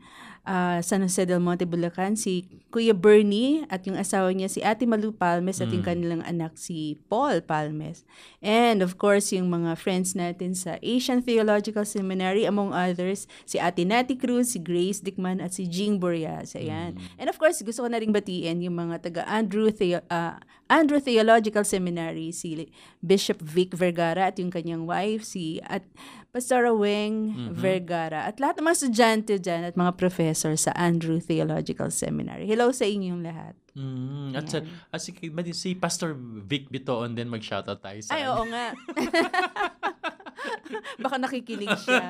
San Jose del Monte, Bulacan, si Kuya Bernie at yung asawa niya si Ate Malu Palmes at yung kanilang anak si Paul Palmes. And of course, yung mga friends natin sa Asian Theological Seminary, among others, si Ate Nati Cruz, si Grace Dickman at si Jing Borias. Ayan. And of course, gusto ko na ring batiin yung mga taga Andrew Theological Seminary, si Bishop Vic Vergara at yung kanyang wife, si Pastor Weng Vergara, at lahat ng mga estudyante dyan at mga professor sa Andrew Theological Seminary. Hello sa inyong lahat. At si Pastor Vic Bitoon din mag-shoutout tayo sa oo nga. Baka nakikinig siya.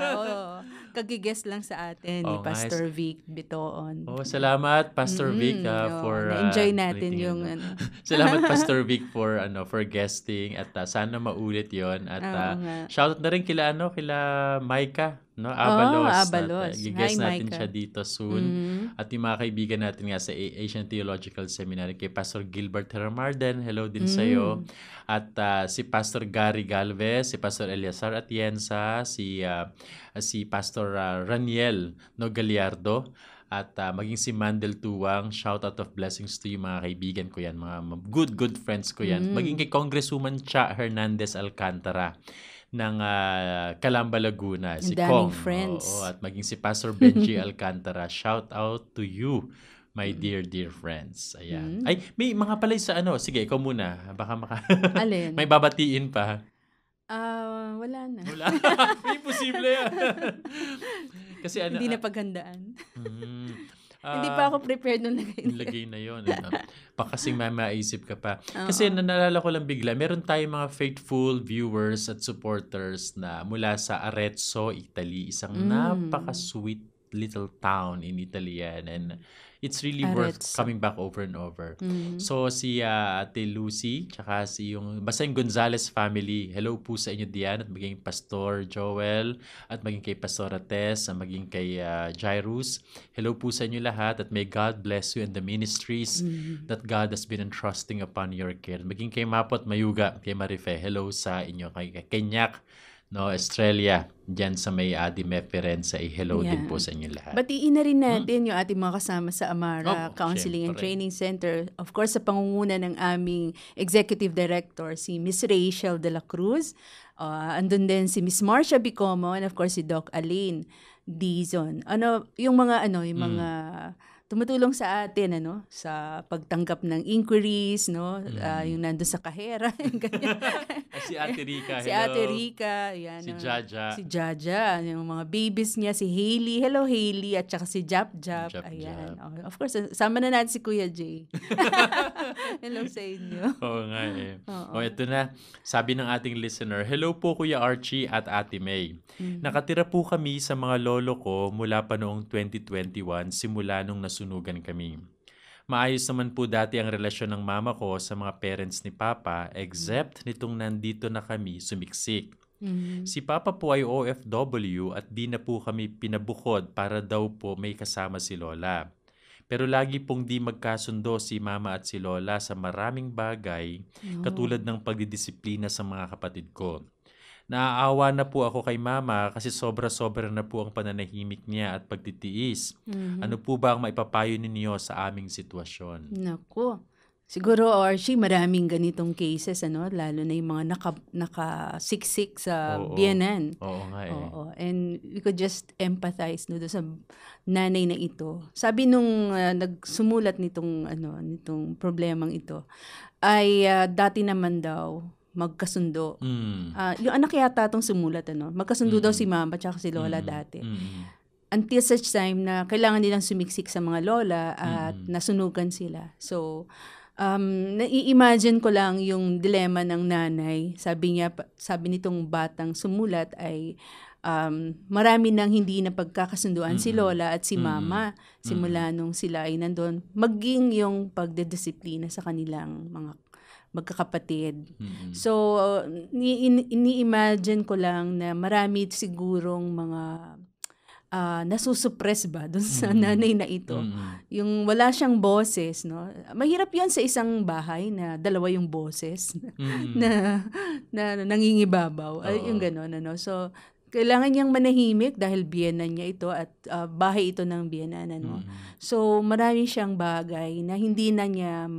Kagigest lang sa atin ni Pastor Vic Bitoon. Salamat Pastor Vic for na-enjoy natin yung salamat Pastor Vic for guesting at sana maulit 'yon at shoutout na rin kila Micah Abalos. Gigest natin siya dito soon. At yung mga kaibigan natin nga sa Asian Theological Seminary, kay Pastor Gilbert Heramarden, hello din sa iyo. At si Pastor Gary Galvez, si Pastor Eliazar Atienza, si Pastor Raniel Gallardo, at maging si Mandel Tuwang. Shout out of blessings to yung mga kaibigan ko yan, mga good friends ko yan. Maging kay Congresswoman Cha Hernandez Alcantara ng Calamba, Laguna, si Kong. Friends. At maging si Pastor Benji Alcantara. Shout out to you, my dear friends. Ayan. Ay, may mga palay sa sige, ikaw muna. Baka Alin? may babatiin pa. Wala na. Imposible yan. Kasi hindi na paghandaan. Hindi pa ako prepared nung lagay na yun. Pakasing maisip ka pa. Kasi naalala ko lang bigla, meron tayong mga faithful viewers at supporters na mula sa Arezzo, Italy. Isang napaka-sweet little town in Italy yan. And it's really worth coming back over and over. So si Ate Lucy, tsaka basta yung Gonzales family, hello po sa inyo diyan, at maging Pastor Joel, at maging kay Pastora Tess, at maging kay Jairus. Hello po sa inyo lahat, at may God bless you and the ministries that God has been entrusting upon your care. Maging kay Mapot Mayuga, kay Marife, hello sa inyo. Kay Nyak, Australia, dyan sa may Adime Ferenza, hello din po sa inyo lahat. Batiin na rin natin yung ating mga kasama sa Amara Counseling and Training Center. Of course, sa pangunguna ng aming Executive Director, si Miss Rachel de la Cruz. Andun din si Miss Marcia Bicomo, and of course si Doc Aline Dizon. Yung mga tumutulong sa atin sa pagtanggap ng inquiries, yung nandoon sa kahera, si Ate Rica, hello. Si Ate Rica, yan. Si Jaja. Si Jaja, yung mga babies niya, si Hailey, hello Hailey, at saka si Jap. Ayan. Of course, sama na natin si Kuya Jay. Hello sa inyo. Oo nga ito na. Sabi ng ating listener, hello po Kuya Archie at Ate May. Nakatira po kami sa mga lolo ko mula pa noong 2021, simula nung nasunugan kami. Maayos naman po dati ang relasyon ng mama ko sa mga parents ni Papa, except nitong nandito na kami sumiksik. Si Papa po ay OFW at di na po kami pinabukod para daw po may kasama si Lola. Pero lagi pong di magkasundo si Mama at si Lola sa maraming bagay, katulad ng pagdidisiplina sa mga kapatid ko. Naaawa na po ako kay Mama kasi sobra-sobra na po ang pananahimik niya at pagtitiis. Ano po ba ang maipapayo ninyo sa aming sitwasyon? Naku. Siguro, Archie, maraming ganitong cases, lalo na yung mga nakasiksik sa biyenan. Oo nga And we could just empathize doon sa nanay na ito. Sabi nung nagsumulat nitong problemang ito, ay dati naman daw magkasundo. Yung anak yata itong sumulat, magkasundo daw si Mama at si Lola dati. Until such time na kailangan nilang sumiksik sa mga lola at nasunugan sila. So, nai-imagine ko lang yung dilema ng nanay. Sabi nitong batang sumulat ay marami nang hindi na pagkakasunduan si Lola at si Mama simula nung sila ay nandun. Maging yung pagdedisiplina sa kanilang magkakapatid. Mm-mm. So, ini-imagine ko lang na marami sigurong mga nasusuppress ba dun sa nanay na ito. Yung wala siyang boses, no? Mahirap yan sa isang bahay na dalawa yung boses na nangingibabaw. Yung gano'n, ano? So, kailangan niyang manahimik dahil biyenan niya ito at bahay ito ng biyenanan mo. So, marami siyang bagay na hindi na niya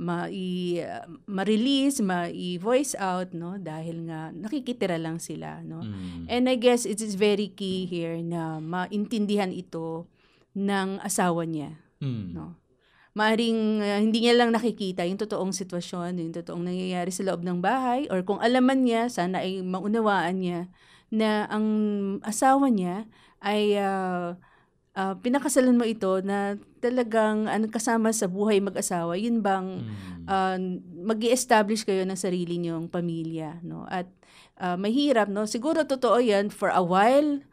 ma-release, ma-voice out, no? Dahil nga nakikitira lang sila, no? And I guess it is very key here na maintindihan ito ng asawa niya, no? Maaring hindi niya lang nakikita yung totoong sitwasyon, yung totoong nangyayari sa loob ng bahay, or kung alaman niya, sana ay maunawaan niya na ang asawa niya ay pinakasalan mo ito na talagang kasama sa buhay mag-asawa, yun bang mag-i-establish kayo ng sarili niyong pamilya, no? At mahirap, no? Siguro totoo yan for a while.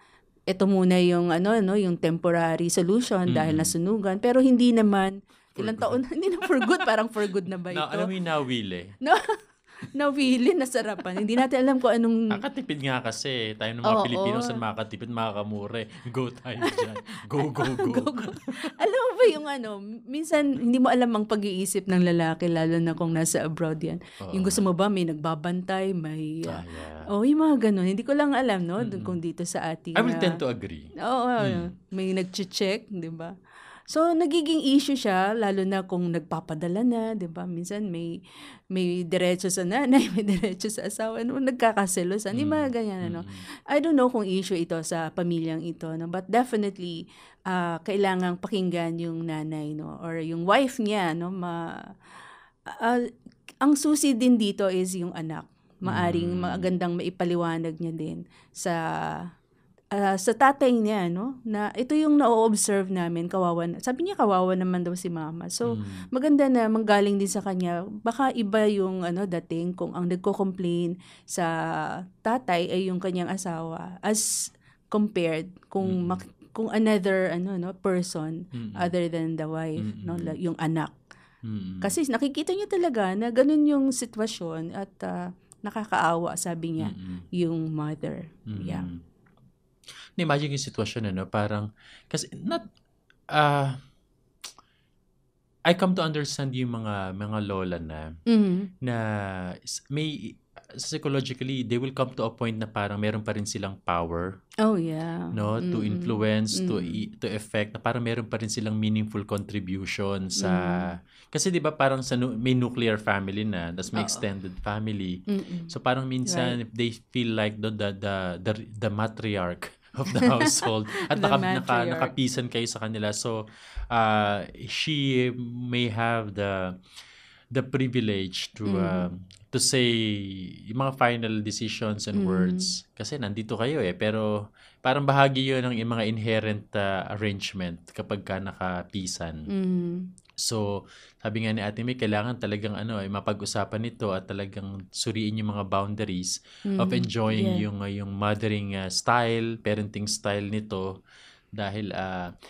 Ito muna yung yung temporary solution dahil nasunugan, pero hindi naman ilang taon, hindi na for good, parang for good na ba ito? Alam mo yung nawili. No? Nawili, nasarapan. Hindi natin alam kung anong... Nakatipid nga kasi. Tayo ng mga Pilipino, saan makakatipid, makakamure. Go tayo dyan. Go. Alam mo ba yung minsan hindi mo alam ang pag-iisip ng lalaki, lalo na kung nasa abroad yan. Yung gusto mo ba, may nagbabantay, may... yung mga ganun. Hindi ko lang alam, no? Kung dito sa ating... I will tend to agree. May nag-check, di ba? So, nagiging issue siya, lalo na kung nagpapadala na, di ba? Minsan may diretso sa nanay, may diretso sa asawa, nagkakaselosan, di ba ganyan, ano? I don't know kung issue ito sa pamilyang ito, no? But definitely, kailangang pakinggan yung nanay, no? Or yung wife niya, no? Ang susi din dito is yung anak. Maaring magandang maipaliwanag niya din sa tatay niya, no? Na ito yung na-observe namin, kawawa. Sabi niya kawawa naman daw si mama. So, maganda na manggaling din sa kanya. Baka iba yung dating kung ang nagko-complain sa tatay ay yung kanyang asawa as compared kung another person other than the wife, no? Yung anak. Kasi nakikita niya talaga na ganun yung sitwasyon at nakakaawa, sabi niya, yung mother. Yeah. Imagine yung sitwasyon, parang, kasi, I come to understand yung mga lola na may, psychologically, they will come to a point na parang meron pa rin silang power. Oh, yeah. No? To influence, to affect, na parang meron pa rin silang meaningful contribution sa, kasi di ba parang may nuclear family na, tas may extended family. So parang minsan, if they feel like the matriarch of the household at nakapisan kayo sa kanila, so she may have the privilege to say yung mga final decisions and words kasi nandito kayo pero parang bahagi yun ng mga inherent arrangement kapag ka nakapisan. So, sabi nga ni Ate May, kailangan talagang mapag-usapan ito at talagang suriin yung mga boundaries of enjoying yung mothering style, parenting style nito. Dahil,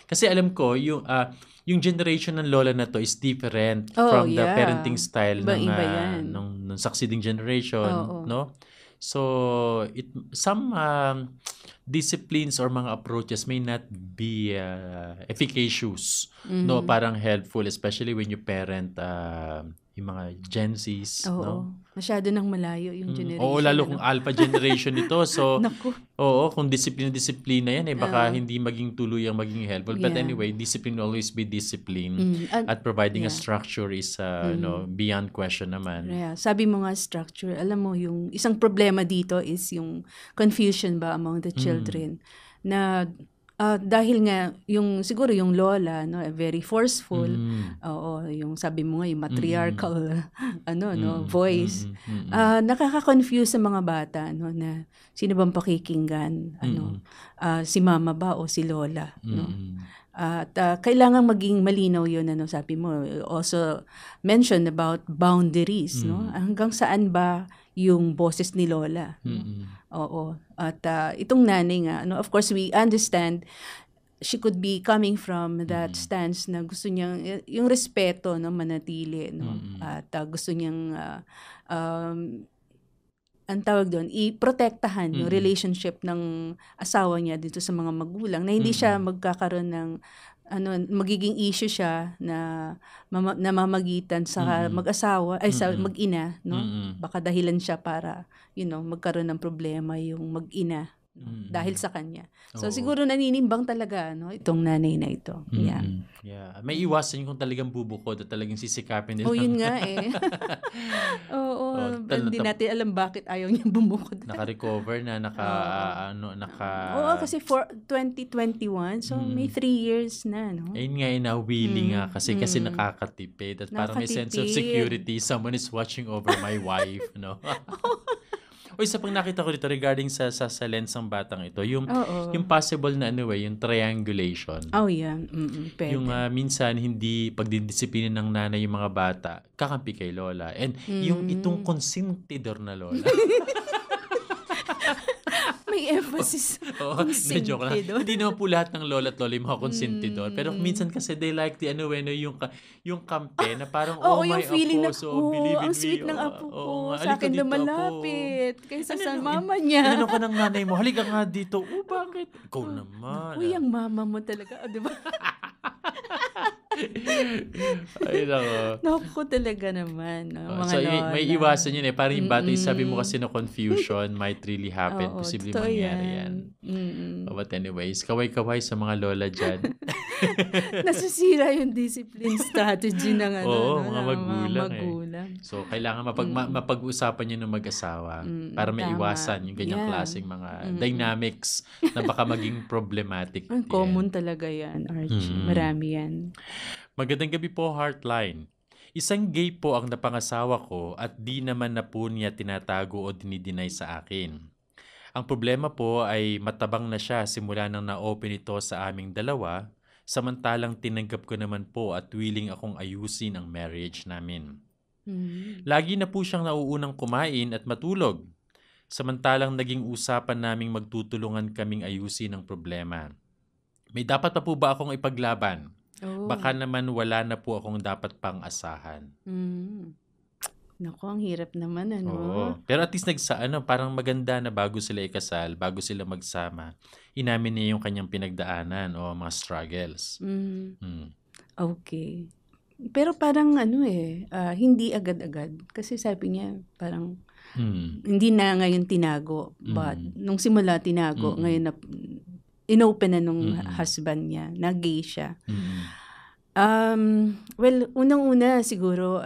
kasi alam ko, yung generation ng lola na to is different from the parenting style ng succeeding generation, no? So, some disciplines or mga approaches may not be efficacious, no? Parang helpful, especially when you parent yung mga Gen Zs, no? Masyado nang malayo yung generation. Oo, lalo kung alpha generation ito. So, kung disiplina yan, baka hindi maging tuluyang maging helpful. But anyway, discipline will always be discipline. At providing a structure is beyond question naman. Yeah. Sabi mo nga structure, alam mo, yung isang problema dito is yung confusion ba among the children. Na dahil nga siguro yung lola very forceful, yung sabi mo nga yung matriarchal voice, nakaka-confuse sa mga bata na sino bang pakikinggan, si mama ba o si lola, no? At kailangan maging malinaw yun, sabi mo, also mentioned about boundaries, no? Hanggang saan ba yung boses ni lola, no? At itong nanay nga, of course we understand she could be coming from that stance na gusto niyang yung respeto, no, manatili, no, at gusto niyang ang tawag doon, i-protektahan yung relationship ng asawa niya dito sa mga magulang, na hindi siya magkakaroon ng magiging issue siya na namamagitan sa mag-asawa ay sa mag-ina, no? Baka dahilan siya para magkaroon ng problema yung mag-ina dahil sa kanya. So siguro naninimbang talaga itong nanay na ito. Yeah. May iwasan kung talagang bubukod at talagang sisikapin nila. Yun nga eh. Oo, hindi natin alam bakit ayaw niya bumukod. Naka-recover na, Oo, kasi for 2021, so may 3 years na, no? Ayun nga, willing nga kasi nakakatipid at parang may sense of security. Someone is watching over my wife, no? Isa pang nakita ko dito regarding sa lens ng batang ito, yung possible na yung triangulation. Oh, yeah. Pwede. Yung minsan hindi pagdidisiplina ng nanay yung mga bata, kakampi kay lola. And yung itong consentidor na lola. May emphasis. Joke lang. Hindi naman po lahat ng lola at lola yung mga consentidor. Pero minsan kasi they like the yung kampe na parang yung my feeling apo, so believe in ang me. sweet ng apo ko. Sa akin dito, lumalapit. Kaysa sa mama niya. Ano ka ng nanay mo? Halika nga dito. Bakit? Ikaw naman. Uy, ang mama mo talaga. Di ba? Ay, nako. Naku talaga naman. Mga lola. May iwasan yun eh. Parang yung bata, sabi mo kasi na confusion might really happen. Posibleng mangyari yan. But anyways, kaway-kaway sa mga lola dyan. Nasisira yung discipline strategy ng mga magulang. So, kailangan mapag-usapan nyo ng mag-asawa para may iwasan yung ganyang klaseng mga dynamics na baka maging problematic. Ang common talaga yan, Archie. Marami yan. Magandang gabi po, Heartline. Isang gay po ang napangasawa ko at di naman na po niya tinatago o dinideny sa akin. Ang problema po ay matabang na siya simula nang na-open ito sa aming dalawa, samantalang tinanggap ko naman po at willing akong ayusin ang marriage namin. Lagi na po siyang nauunang kumain at matulog, samantalang naging usapan naming magtutulungan kaming ayusin ang problema. May dapat pa po ba akong ipaglaban? Baka naman wala na po akong dapat pang asahan. Naku, ang hirap naman, Pero at least parang maganda na bago sila ikasal, bago sila magsama, inamin niya yung kanyang pinagdaanan o mga struggles. Okay. Pero parang hindi agad-agad. Kasi sabi niya, parang hindi na ngayon tinago. But nung simula tinago, ngayon na inopen na nung husband niya, na gay siya. Well, unang-una siguro,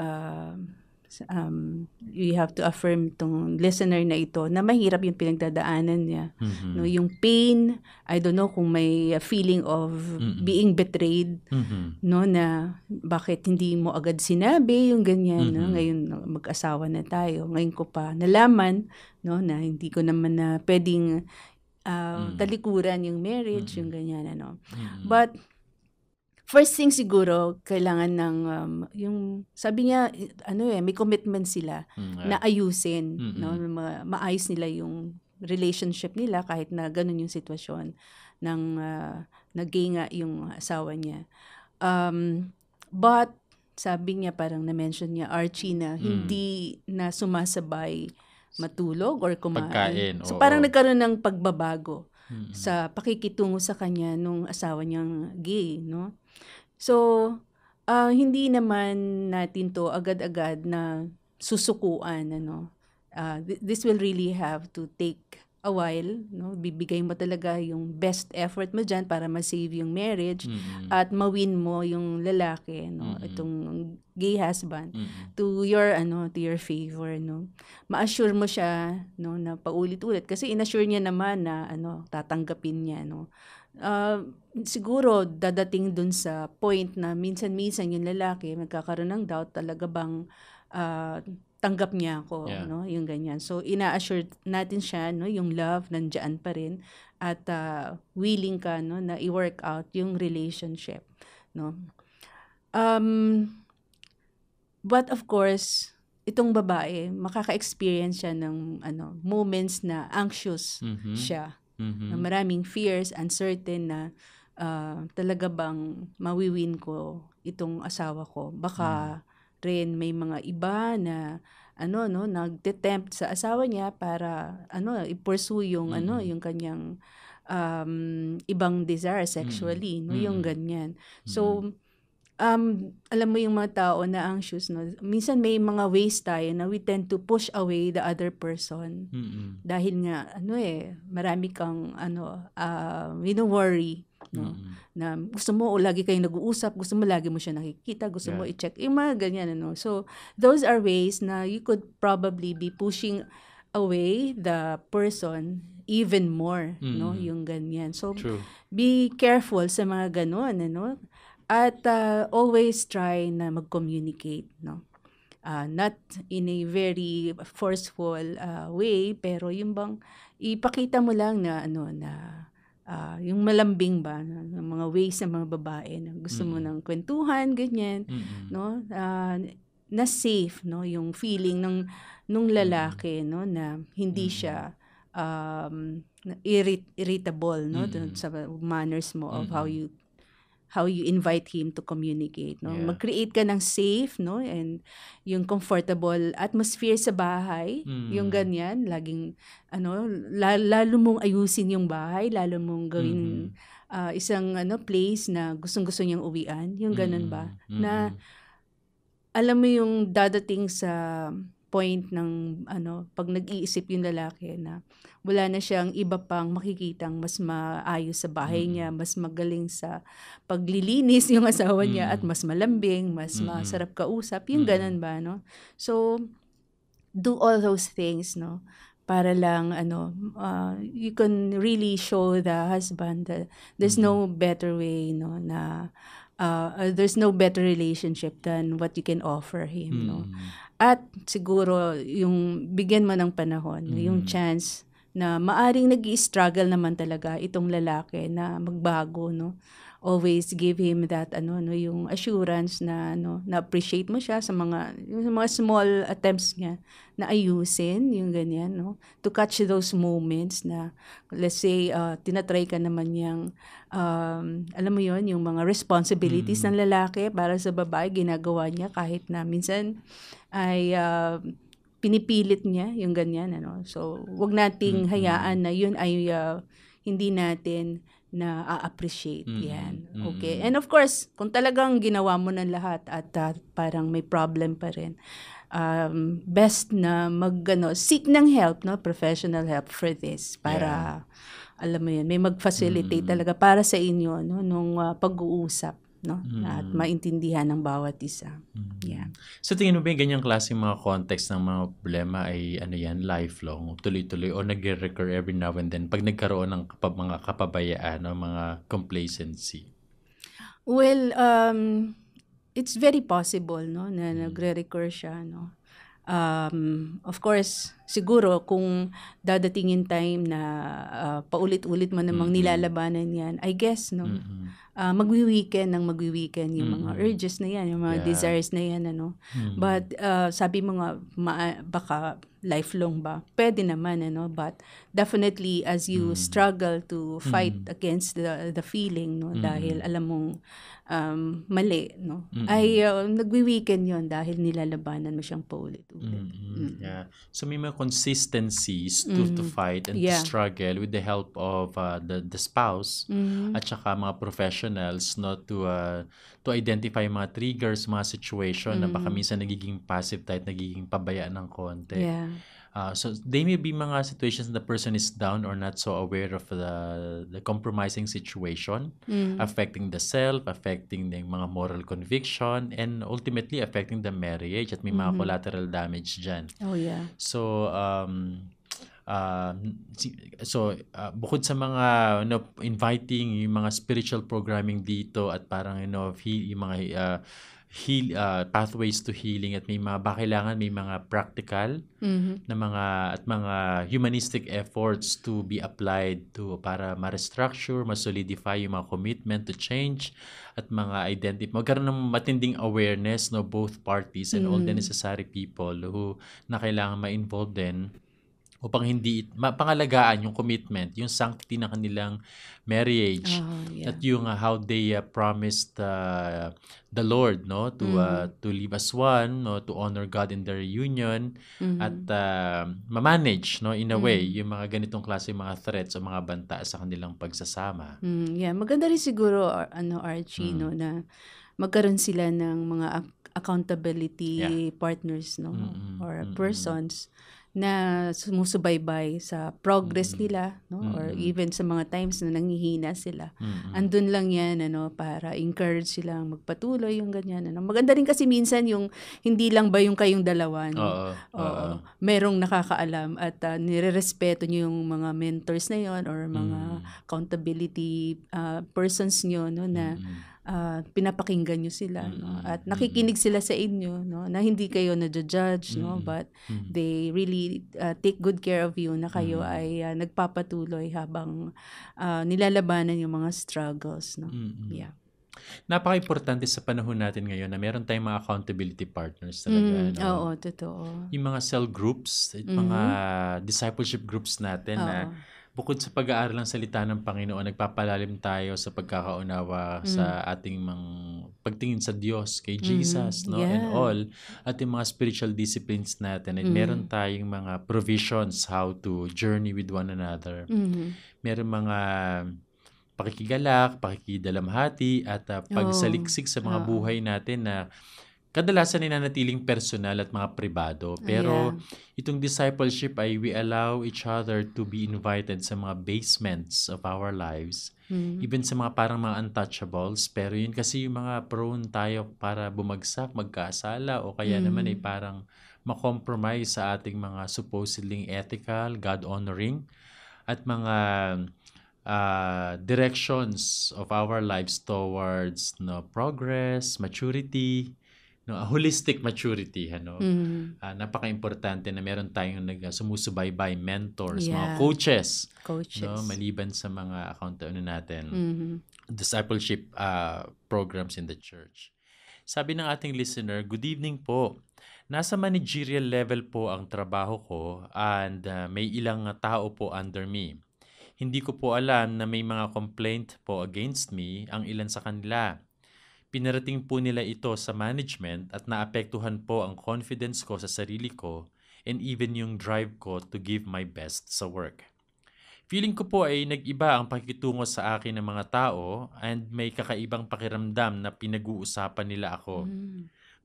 you have to affirm tong listener na ito na mahirap yung pinagdadaanan niya. No, yung pain, I don't know kung may feeling of being betrayed, no, na bakit hindi mo agad sinabi yung ganyan, no? Ngayon mag-asawa na tayo. Ngayon ko pa nalaman, no, na hindi ko naman na pwedeng talikuran yung marriage, yung ganyan, But first thing siguro, kailangan ng yung sabi niya may commitment sila na ayusin, no, maayos nila yung relationship nila kahit na ganun yung sitwasyon ng nag-gay nga yung asawa niya. But sabi niya, parang na-mention niya, Archie, na hindi na sumasabay matulog or kumain. Pagkain, so parang nagkaroon ng pagbabago sa pakikitungo sa kanya nung asawa niyang gay, no? So, hindi naman natin to agad-agad na susukuan, this will really have to take a while, no? Bibigay mo talaga yung best effort mo dyan para ma-save yung marriage at ma-win mo yung lalaki, no? Itong gay husband to your favor, no? Ma-assure mo siya, no, na paulit-ulit kasi in-assure niya naman na tatanggapin niya, no? Siguro dadating dun sa point na minsan-minsan yung lalaki magkakaroon ng doubt, talaga bang tanggap niya ako, no, yung ganyan. So ina-assure natin siya, no, yung love nandiyan pa rin at willing ka, no, na i-work out yung relationship, no. But of course, itong babae makaka-experience siya ng moments na anxious siya. Na maraming fears, uncertain na talaga bang mawiwin ko itong asawa ko? Baka rin may mga iba na nagte-tempt sa asawa niya para i-pursue yung yung kanyang ibang desire sexually, no, yung ganyan. So alam mo yung mga tao na anxious, no, minsan may mga ways tayo na we tend to push away the other person dahil nga marami kang worry, no, na gusto mo lagi kayong nag-uusap, gusto mo lagi mo siya nakikita, gusto mo i-check yung mga ganyan, so those are ways na you could probably be pushing away the person even more, no, yung ganyan. So True. be careful sa mga ganon, at always try na mag-communicate, no. Not in a very forceful way, pero yung bang ipakita mo lang na yung malambing ba ng mga ways ng mga babae na gusto mo ng kwentuhan, ganyan, no, na safe, no, yung feeling nung lalaki, no, na hindi siya irritable, no, sa manners mo of how you invite him to communicate, no. Mag-create ka ng safe, no, and yung comfortable atmosphere sa bahay, yung ganyan, laging lalo mong ayusin yung bahay, lalo mong gawin isang place na gustong-gusto niyang uwian, yung ganun ba, na alam mo yung dadating sa point ng pag nag-iisip yung lalaki na wala na siyang iba pang makikitang mas maayos sa bahay niya, mas magaling sa paglilinis yung asawa niya, at mas malambing, mas masarap kausap, yung ganun ba, no? So do all those things, no, para lang you can really show the husband that there's no better way, no, na there's no better relationship than what you can offer him, no. At siguro yung bigyan mo ng panahon, yung chance na maaring nag-i-struggle naman talaga itong lalaki na magbago, no. Always give him that yung assurance na na-appreciate mo siya sa mga small attempts niya na ayusin yung ganyan, no, to catch those moments na let's say tinatry ka naman yang alam mo yon, yung mga responsibilities ng lalaki para sa babae ginagawa niya kahit na minsan ay pinipilit niya yung ganyan, so wag nating hayaan na yun ay hindi natin na a-appreciate yan. Okay. And of course, kung talagang ginawa mo ng lahat at parang may problem pa rin, best na seek ng help, no, professional help for this para alam mo yun, may mag-facilitate talaga para sa inyo, no, nung pag-uusap, no, at maintindihan ng bawat isa. So tingin mo ba yung ganyang klaseng mga context ng mga problema ay lifelong, tuloy-tuloy, o nag-recur every now and then pag nagkaroon ng mga kapabayaan o mga complacency? Well, it's very possible, no, na nagre-recur siya, no. Of course, siguro kung dadatingin time na paulit-ulit mo namang nilalabanan yan, I guess, no, magwi-weekend yung mga urges na yan, yung mga desires na yan, But sabi mo nga, baka lifelong ba? Pwede naman, but definitely as you struggle to fight against the feeling, no, dahil alam mong mali, no, ay nagwi-weekend yon dahil nilalabanan mo siyang paulit-ulit. So may mga consistencies to fight and to struggle with the help of the spouse at saka mga professionals, no, to identify mga triggers, mga situation na baka minsan nagiging passive tayo, nagiging pabayaan ng konti. So they may be mga situations the person is down or not so aware of the compromising situation, affecting the self, affecting the mga moral conviction, and ultimately affecting the marriage, at may mga collateral damage dyan. So bukod sa mga inviting yung mga spiritual programming dito at parang yung mga pathways to healing, at may mga kailangan may mga practical na mga humanistic efforts to be applied to para ma-restructure, ma-solidify yung mga commitment to change, at mga magkaroon ng matinding awareness, no, both parties and all the necessary people who na kailangan ma-involve din upang hindi pangalagaan yung commitment, yung sanctity ng kanilang marriage, at yung how they promised the Lord, no, to live as one, no, to honor God in their union, at ma-manage, no, in a way yung mga ganitong klase mga threats o mga banta sa kanilang pagsasama. Maganda rin siguro Archie, no, na magkaroon sila ng mga accountability partners, no, or persons na sumusubaybay sa progress nila, no, or even sa mga times na nanghihina sila. Andun lang yan, para encourage silang magpatuloy yung ganyan. Maganda rin kasi minsan yung hindi lang ba yung kayong dalawa, no? Merong nakakaalam at nirerespeto nyo yung mga mentors na yon or mga accountability persons nyo, no, na pinapakinggan nyo sila, no? At nakikinig sila sa inyo, no? Na hindi kayo na-judge, no? But they really take good care of you na kayo ay nagpapatuloy habang nilalabanan yung mga struggles, no? Napaka-importante sa panahon natin ngayon na meron tayong mga accountability partners talaga. Oo, totoo. Yung mga cell groups, mga discipleship groups natin na bukod sa pag-aaral ng salita ng Panginoon, nagpapalalim tayo sa pagkakaunawa sa ating pagtingin sa Diyos, kay Jesus, no, and all, at yung mga spiritual disciplines natin. At meron tayong mga provisions how to journey with one another. Meron mga pakikigalak, pakikidalamhati, at pagsaliksik sa mga buhay natin na kadalasan ay nanatiling personal at mga pribado. Pero itong discipleship ay we allow each other to be invited sa mga basements of our lives. Even sa mga parang mga untouchables. Pero yun kasi yung mga prone tayo para bumagsak, magkasala, o kaya naman ay parang makompromise sa ating mga supposedly ethical, God-honoring, at mga directions of our lives towards progress, maturity, no, holistic maturity, napaka-importante na meron tayong sumusubaybay mentors, mga coaches, no, maliban sa mga natin, discipleship programs in the church. Sabi ng ating listener, good evening po. Nasa managerial level po ang trabaho ko and may ilang tao po under me. Hindi ko po alam na may mga complaint po against me ang ilan sa kanila. Pinarating po nila ito sa management at naapektuhan po ang confidence ko sa sarili ko and even yung drive ko to give my best sa work. Feeling ko po ay nag-iba ang pakikitungo sa akin ng mga tao and may kakaibang pakiramdam na pinag-uusapan nila ako.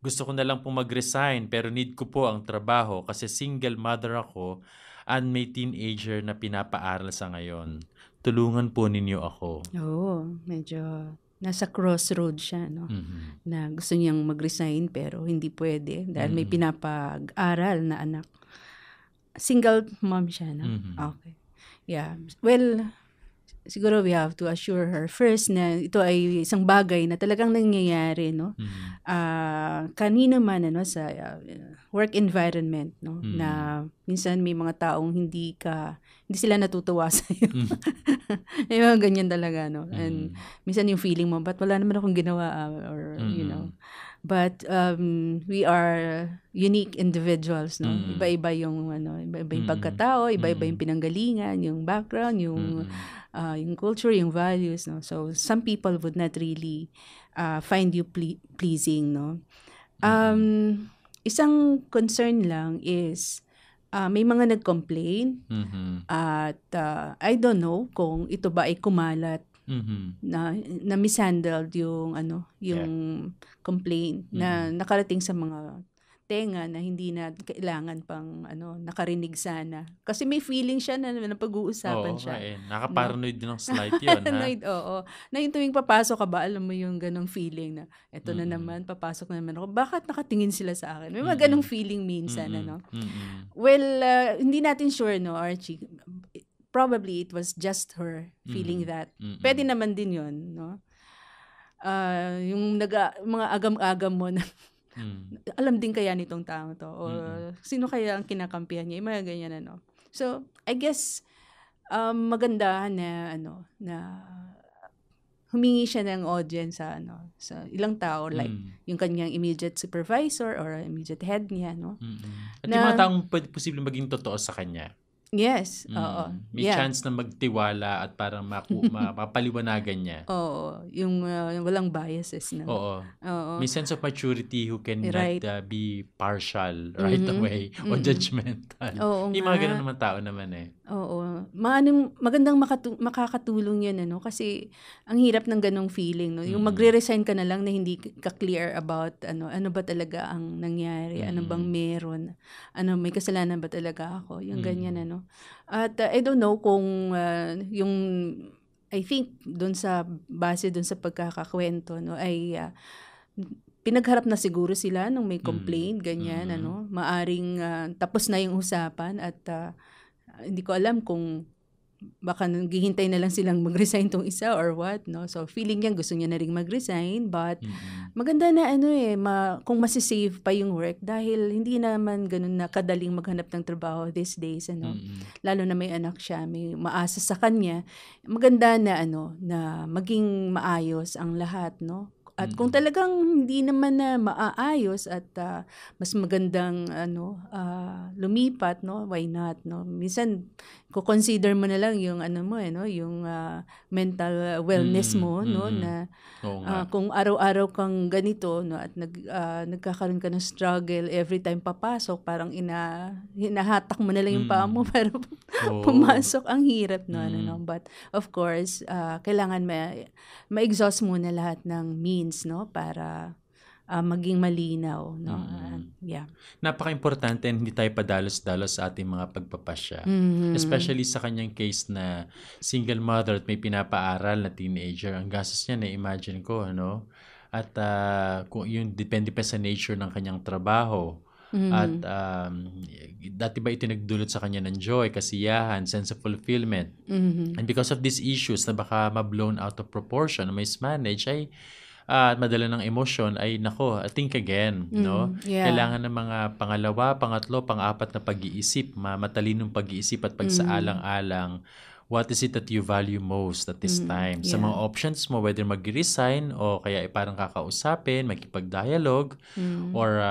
Gusto ko na lang po mag-resign pero need ko po ang trabaho kasi single mother ako and may teenager na pinapaaral sa ngayon. Tulungan po ninyo ako. Medyo nasa crossroad siya, no? Na gusto niyang mag-resign pero hindi pwede dahil may pinapag-aral na anak. Single mom siya, no? Okay. Yeah. Well, siguro we have to assure her first na ito ay isang bagay na talagang nangyayari, no? Kanino man sa work environment, no? Na minsan may mga taong hindi sila natutuwa sa iyo. May mga ganyan talaga, no? And minsan yung feeling mo, ba't wala naman akong ginawa or you know. But we are unique individuals, no? Iba-iba yung iba-iba yung pagkatao, iba-iba yung pinanggalingan, yung background, yung culture, yung values, no? So some people would not really find you pleasing, no? Isang concern lang is may mga nag-complain at I don't know kung ito ba ay kumalat na mishandled yung complaint na nakarating sa mga tenga na hindi na kailangan pang nakarinig sana. Kasi may feeling siya na napag-uusapan siya. Nakaparanoid din ng slight yun. Paranoid, na yung tuwing papasok ka ba, alam mo yung ganong feeling na eto na naman, papasok na naman ako. Bakit nakatingin sila sa akin? May mga ganong feeling minsan. Well, hindi natin sure, no, Archie. Probably it was just her feeling that. Pwede naman din yun, no? Yung mga agam-agam mo na alam din kaya nitong tao to o sino kaya ang kinakampihan niya, mga ganyan So I guess maganda na na humingi siya ng audience sa ilang tao like yung kanyang immediate supervisor or immediate head niya, no? At yung mga taong posibleng maging totoo sa kanya. Yes, oo. May Yeah. chance na magtiwala at parang mapaliwanagan niya. Oo, yung walang biases na. Oo. Oo. May sense of maturity who cannot Right. Be partial right away o judgmental. Oo May mga nga. ganun naman tao naman eh. Oo. Magandang makakatulong yan, ano? Kasi ang hirap ng ganong feeling, no? Yung magre-resign ka na lang na hindi ka clear about ano ba talaga ang nangyari, ano bang meron, may kasalanan ba talaga ako, yung ganyan, ano. At I don't know kung I think base doon sa pagkakakwento, no, ay pinagharap na siguro sila nung may complaint, ganyan, ano. Maaring tapos na yung usapan at hindi ko alam kung baka naghihintay na lang silang mag-resign tong isa or what, no? So, feeling niya gusto niya na ring mag-resign, but maganda na kung masisave pa yung work dahil hindi naman ganun na kadaling maghanap ng trabaho these days, ano? Lalo na may anak siya, may maasa sa kanya. Maganda na na maging maayos ang lahat, no? At kung talagang hindi naman na maaayos at mas magandang lumipat, no, why not, no? Minsan ko-consider mo na lang yung yung mental wellness mo, no, na kung araw-araw kang ganito, no, at nagkakaroon ka ng struggle every time papasok, parang hinahatak mo na lang yung paa mo para pumasok. Ang hirap, no, but of course kailangan ma-exhaust muna lahat ng means, no, para maging malinaw, no. Yeah. Napaka-importante hindi tayo padalos-dalos sa ating mga pagpapasya. Especially sa kanyang case na single mother at may pinapaaral na teenager. Ang gastos niya, na-imagine ko, ano? At kung yung depende pa sa nature ng kanyang trabaho. At dati ba ito nagdulot sa kanya ng joy, kasiyahan, sense of fulfillment. And because of these issues na baka ma-blown out of proportion, mismanage, ay madala ng emosyon, ay think again, no? Yeah. Kailangan ng mga pangalawa, pangatlo, pang-apat na pag-iisip, matalinong pag-iisip at pagsaalang-alang. What is it that you value most at this time? Sa mga options mo, whether mag-resign o kaya parang kakausapin, makipag-dialogue, or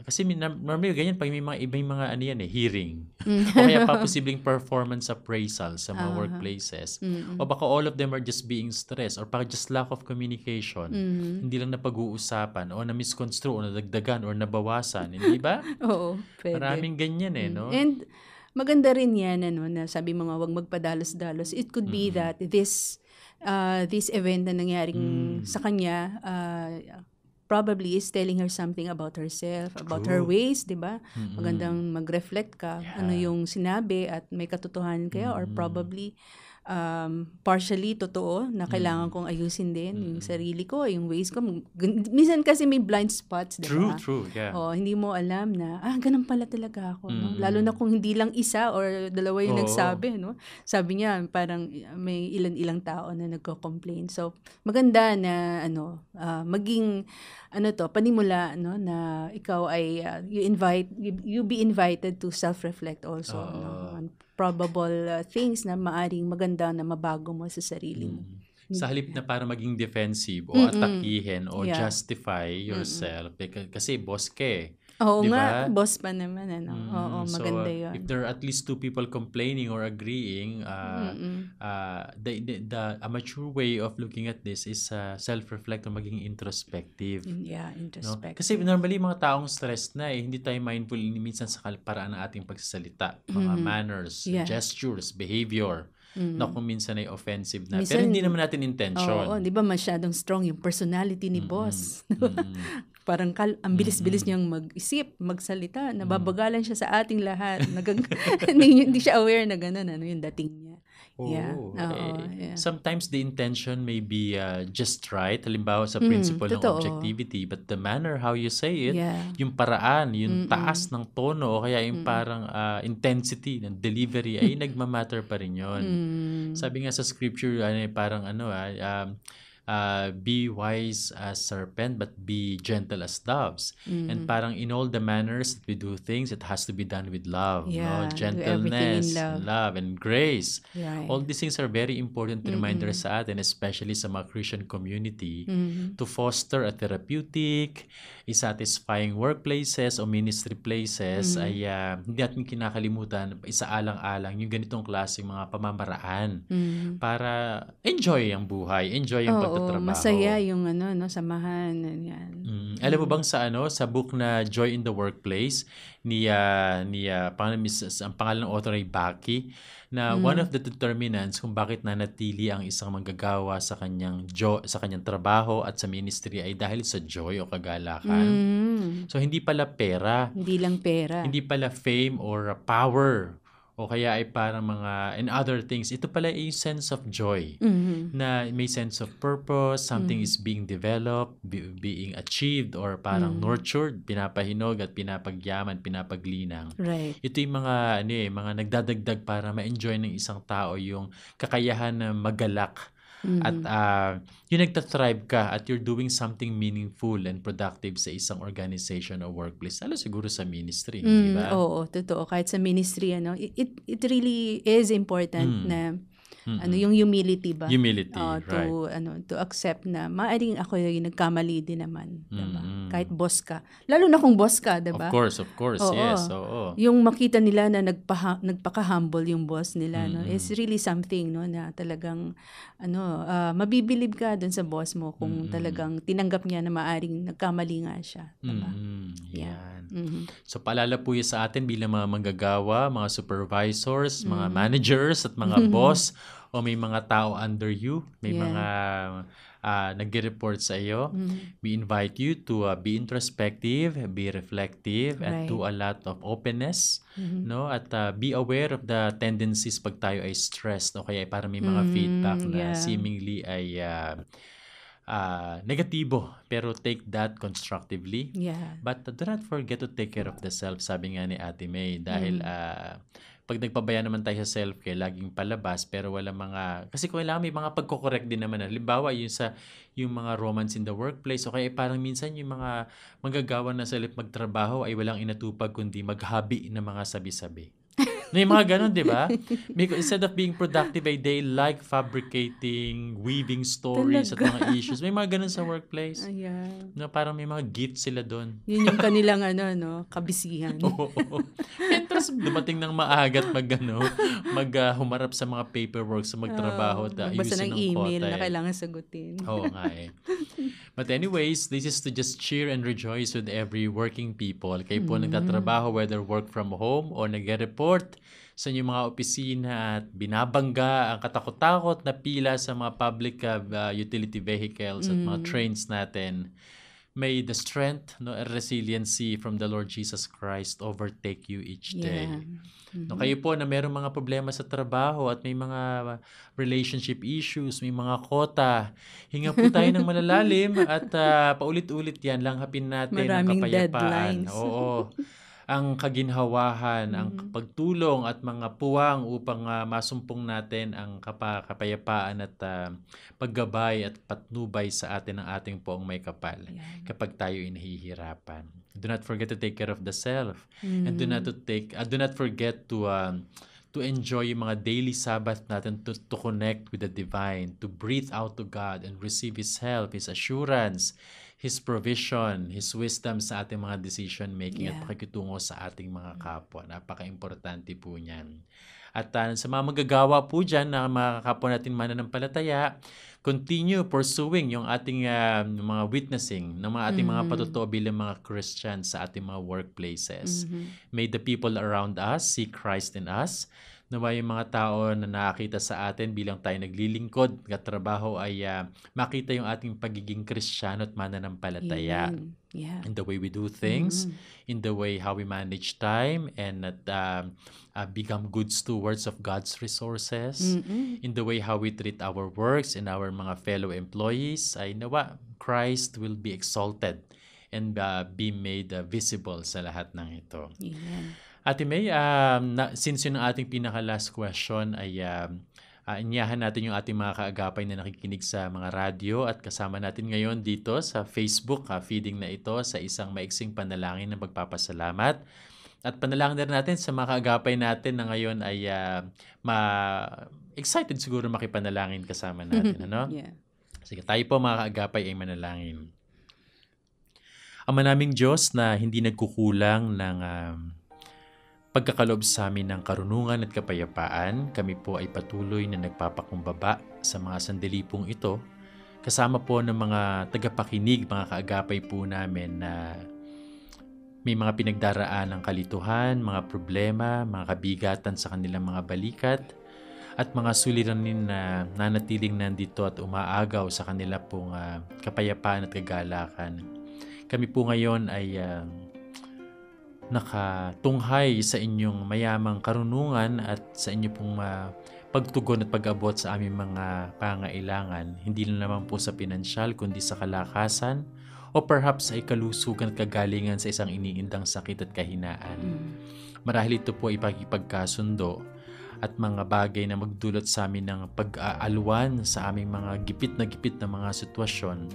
kasi normally ganyan pag may mga hearing o kaya pa posibleng performance appraisal sa mga workplaces, o baka all of them are just being stressed or baka just lack of communication, hindi lang na pag-uusapan o na-misconstrue o nadagdagan or nabawasan, hindi ba? Oo, pwede. Maraming ganyan no? And maganda rin yan, na sabi mga wag magpadalos-dalos. It could be that this event na nangyaring sa kanya probably is telling her something about herself, about her ways, di ba? Magandang mag-reflect ka, ano yung sinabi at may katotohanan kaya or probably partially totoo na kailangan kong ayusin din yung sarili ko, yung ways ko. Minsan kasi may blind spots, di ba? True, yeah. Hindi mo alam na, ganun pala talaga ako. No? Lalo na kung hindi lang isa or dalawa yung nagsabi, no? Sabi niya, parang may ilan-ilang tao na nagko-complain. So, maganda na, maging, panimula, no? Na ikaw ay, you be invited to self-reflect also, on probable things na maaring maganda na mabago mo sa sarili mo. Sa halip na para maging defensive o atakihin o justify yourself, kasi boss ka eh. Oo diba? nga, boss pa naman. Oo, maganda yun. If there are at least two people complaining or agreeing, a mature way of looking at this is self-reflect o maging introspective. Yeah, introspective. No? Kasi normally mga taong stressed na hindi tayo mindful minsan sa paraan ng ating pagsasalita, mga manners, gestures, behavior. Na kung minsan ay offensive na. Pero hindi naman natin intention. Oo, di ba masyadong strong yung personality ni boss? Parang ang bilis-bilis niyang mag-isip, magsalita, nababagalan siya sa ating lahat. Hindi siya aware na gano'n, yung dating niya. Sometimes the intention may be just right, halimbawa sa principle ng objectivity, but the manner how you say it, yung paraan, yung taas ng tono o kaya yung parang intensity ng delivery ay nagmamatter pa rin yun. Sabi nga sa scripture, parang be wise as serpent but be gentle as doves. And parang in all the manners that we do things, it has to be done with love, Yeah, no? do everything in Gentleness, love. and grace. Right. All these things are very important reminders sa atin, especially sa mga Christian community, to foster a therapeutic, satisfying workplaces o ministry places. Ay hindi natin kinakalimutan, isaalang-alang yung ganitong klaseng mga pamamaraan para enjoy ang buhay, enjoy ang pagtatrabaho. Masaya yung samahan. Yan. Alam mo bang sa book na Joy in the Workplace ni ang pangalan ng author ay Baki, na one of the determinants kung bakit nanatili ang isang manggagawa sa kanyang trabaho at sa ministry ay dahil sa joy o kagalakan. So hindi pala pera, Hindi lang pera. hindi pala fame or power o kaya ay parang mga and other things. Ito pala ay sense of joy na may sense of purpose, something is being developed, being achieved or parang nurtured, pinapahinog at pinapagyaman, pinapaglinang. Right. Ito yung mga nagdadagdag para ma-enjoy ng isang tao yung kakayahan na magalak. At yung nagtathrive ka at you're doing something meaningful and productive sa isang organization o workplace. Lalo siguro sa ministry, di ba? Oo, totoo. Kahit sa ministry, it really is important na yung humility ba? Humility, to accept na maaring ako yung nagkamali din naman, diba? Kahit boss ka. Lalo na kung boss ka, diba? Of course, Oo. yes. Oo. Yung makita nila na nagpaka-humble yung boss nila, is really something, na talagang mabibilib ka dun sa boss mo kung talagang tinanggap niya na maaring nagkamali nga siya, diba? Yan. So paalala po yun sa atin bilang mga manggagawa, mga supervisors, mga managers at mga boss o may mga tao under you, may mga nag-report sa iyo. We invite you to be introspective, be reflective, and do a lot of openness, no? At be aware of the tendencies pag tayo ay stressed o kaya para may mga feedback na seemingly ay negatibo, pero take that constructively. Yeah. But do not forget to take care of the self, sabi nga ni Ate May, dahil pag nagpabaya naman tayo sa self-care, laging palabas, pero wala kasi kailangan may mga pagko-correct din naman. Halimbawa, yung mga romance in the workplace, o kaya parang minsan yung mga manggagawa na sa magtrabaho ay walang inatupag kundi maghabi ng mga sabi-sabi. May mga ganun, di ba? Instead of being productive, they like fabricating, weaving stories at mga issues. May mga ganun sa workplace. Ayan. No, parang may mga gifts sila doon. Yun yung kanilang kabisihan. Oo. And tapos dumating ng maaga at humarap sa mga paperwork, sa magtrabaho at magbasa ayusin ng ang email kota. na kailangan sagutin. Oo nga eh. But anyways, this is to just cheer and rejoice with every working people. Kayo po nagtatrabaho, whether work from home or nag-report sa inyong mga opisina at binabangga ang katakot-takot na pila sa mga public utility vehicles at mga trains natin. May the strength and resiliency from the Lord Jesus Christ overtake you each day. No, kayo po na mayroong mga problema sa trabaho at may mga relationship issues, may mga kota, hinga po tayo ng malalalim at paulit-ulit yan, langhapin natin Maraming ang kapayapaan. deadlines. Oo. Ang kaginhawahan, ang pagtulong at mga puwang upang masumpong natin ang kapayapaan at paggabay at patnubay sa atin ng ating poong may kapal kapag tayo ay nahihirapan. Do not forget to take care of the self and do not forget to enjoy yung mga daily Sabbath natin to connect with the divine, to breathe out to God and receive His help, His assurance, His provision, His wisdom sa ating mga decision making at pakikitungo sa ating mga kapwa. Napaka-importante po niyan. At sa mga magagawa po dyan na mga kapwa natin mananampalataya, continue pursuing yung ating mga witnessing ng mga ating mga patotoo bilang mga Christians sa ating mga workplaces. May the people around us see Christ in us. Nawa yung mga tao na nakakita sa atin bilang tayo naglilingkod, katrabaho ay makita yung ating pagiging Kristiyano at mananampalataya. Yeah. In the way we do things, in the way how we manage time and become good stewards of God's resources, in the way how we treat our works and our mga fellow employees, ay nawa Christ will be exalted and be made visible sa lahat ng ito. Amen. Ate May, since yun ang ating pinaka-last question ay Inyahan natin yung ating mga kaagapay na nakikinig sa mga radyo at kasama natin ngayon dito sa Facebook feeding na ito sa isang maiksing panalangin ng pagpapasalamat. At panalangin na natin sa mga kaagapay natin na ngayon ay excited siguro makipanalangin kasama natin. Ano? Yeah. Sige, tayo po mga kaagapay ay manalangin. Ama naming Diyos na hindi nagkukulang ng pagkakaloob sa amin ng karunungan at kapayapaan, kami po ay patuloy na nagpapakumbaba sa mga sandali pong ito, kasama po ng mga tagapakinig, mga kaagapay po namin na may mga pinagdaraan ng kalituhan, mga problema, mga kabigatan sa kanilang mga balikat, at mga suliranin na nanatiling nandito at umaagaw sa kanila pong kapayapaan at kagalakan. Kami po ngayon ay nakatunghay sa inyong mayamang karunungan at sa inyong pong pagtugon at pag-abot sa aming mga pangailangan. Hindi lang naman po sa pinansyal, kundi sa kalakasan o perhaps ay kalusugan at kagalingan sa isang iniindang sakit at kahinaan. Marahil ito po ay pagkasundo at mga bagay na magdulot sa amin ng pag-aaluan sa aming mga gipit na mga sitwasyon.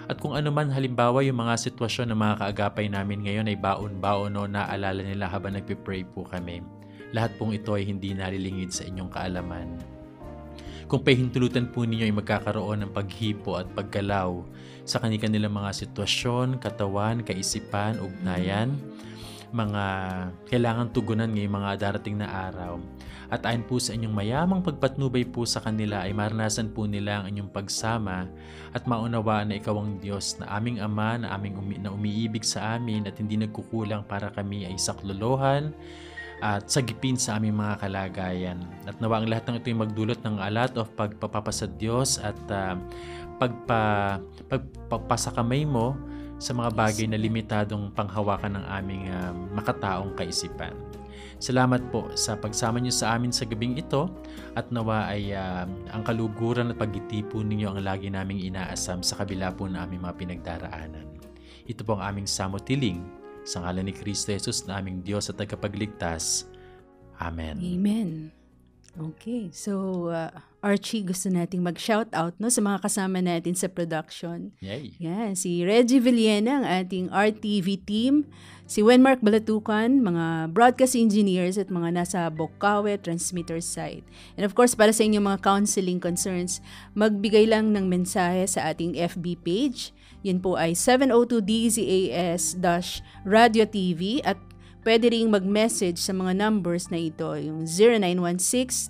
At kung ano man halimbawa yung mga sitwasyon ng mga kaagapay namin ngayon ay baon-baon o naalala nila habang nagpipray po kami. Lahat pong ito ay hindi nalilingid sa inyong kaalaman. Kung pahintulutan po ninyo ay magkakaroon ng paghipo at paggalaw sa kanilang mga sitwasyon, katawan, kaisipan, ugnayan, mga kailangan tugunan ngayong mga darating na araw. At ayon po sa inyong mayamang pagpatnubay po sa kanila ay maranasan po nila ang inyong pagsama at maunawaan na ikaw ang Diyos na aming Ama na na umiibig sa amin at hindi nagkukulang para kami ay saklolohan at sagipin sa aming mga kalagayan. At nawa ang lahat ng ito ay magdulot ng a lot of pagpapasa Diyos at pagpasakamay mo sa mga bagay na limitadong panghawakan ng aming makataong kaisipan. Salamat po sa pagsama niyo sa amin sa gabing ito at nawa ay ang kaluguran at pagtitipo ninyo ang lagi naming inaasam sa kabila po ng aming mga pinagdaraanan. Ito po ang aming samot-tiling sa ngalan ni Kristo Jesus na aming Diyos at tagapagligtas. Amen. Amen. Okay, so Archie, gusto nating mag-shoutout no, sa mga kasama natin sa production. Yay! Yeah, si Reggie Villena, ang ating RTV team, si Wenmark Balatukan, mga broadcast engineers at mga nasa Bocaue transmitter site. And of course, para sa inyong mga counseling concerns, magbigay lang ng mensahe sa ating FB page. Yun po ay 702 DZAS-Radio TV at pwede ring mag-message sa mga numbers na ito, yung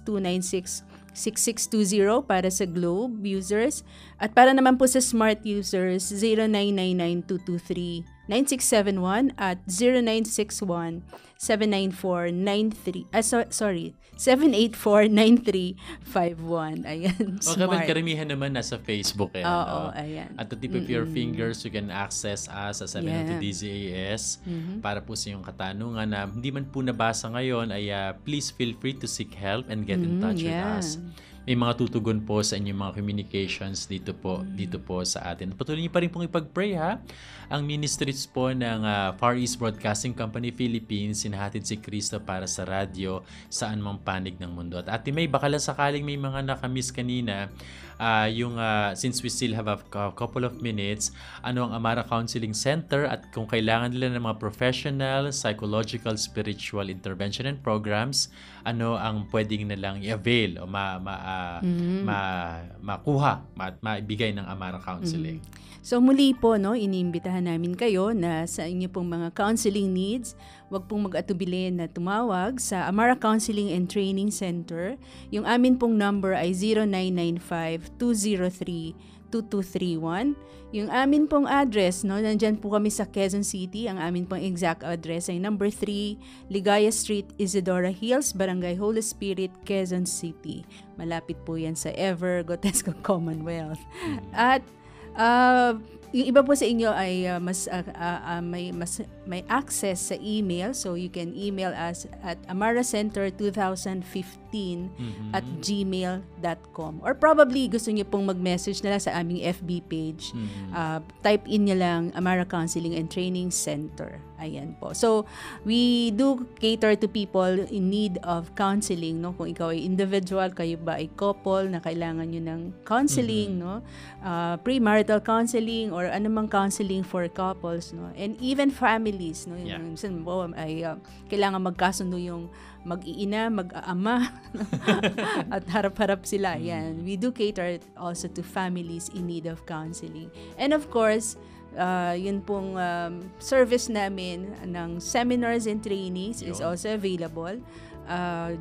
0916-296-6620 para sa Globe users at para naman po sa Smart users, 0999-223-9671 at 0961-794-93 784-9351. Ayan, Smart. Smart. Karamihan naman nasa Facebook. Oo, ayan. At the tip of your fingers, you can access us sa 702 Yeah. DZAS para po sa iyong katanungan na hindi man po nabasa ngayon ay please feel free to seek help and get in touch with us. May mga tutugon po sa inyong mga communications dito po sa atin. Patuloy niyo pa rin pong ipag-pray ha. Ang ministries po ng Far East Broadcasting Company Philippines, sinahatid si Kristo para sa radyo saan mang panig ng mundo. At Ate May, baka lang sakaling may mga nakamiss kanina, since we still have a couple of minutes, ano ang Amara Counseling Center at kung kailangan nila ng mga professional, psychological, spiritual intervention and programs, ano ang pwedeng nilang i-avail o makuha at maibigay ng Amara Counseling. So muli po, no, iniimbitahan namin kayo na sa inyo pong mga counseling needs, wag pong mag-atubili na tumawag sa Amara Counseling and Training Center. Yung amin pong number ay 0995-203-2231. Yung amin pong address, no, nandyan po kami sa Quezon City. Ang amin pong exact address ay number 3, Ligaya Street, Isidora Hills, Barangay Holy Spirit, Quezon City. Malapit po yan sa Ever Gotesco Commonwealth. At yung iba po sa inyo ay may access sa email, so you can email us at amaracenter2015 2018@gmail.com. Or probably gusto niyo pong mag-message na lang sa aming FB page. Type in niyo lang Amara Counseling and Training Center. Ayan po. So, we do cater to people in need of counseling, no? Kung ikaw ay individual, kayo ba ay couple na kailangan nyo ng counseling, no? Premarital counseling or anumang counseling for couples, no? And even families, no? Yung minsan po ay kailangan magkasundo yung mag-iina, mag-aama at harap-harap sila. Yan. We do cater also to families in need of counseling. And of course, yun pong service namin ng seminars and trainings is also available.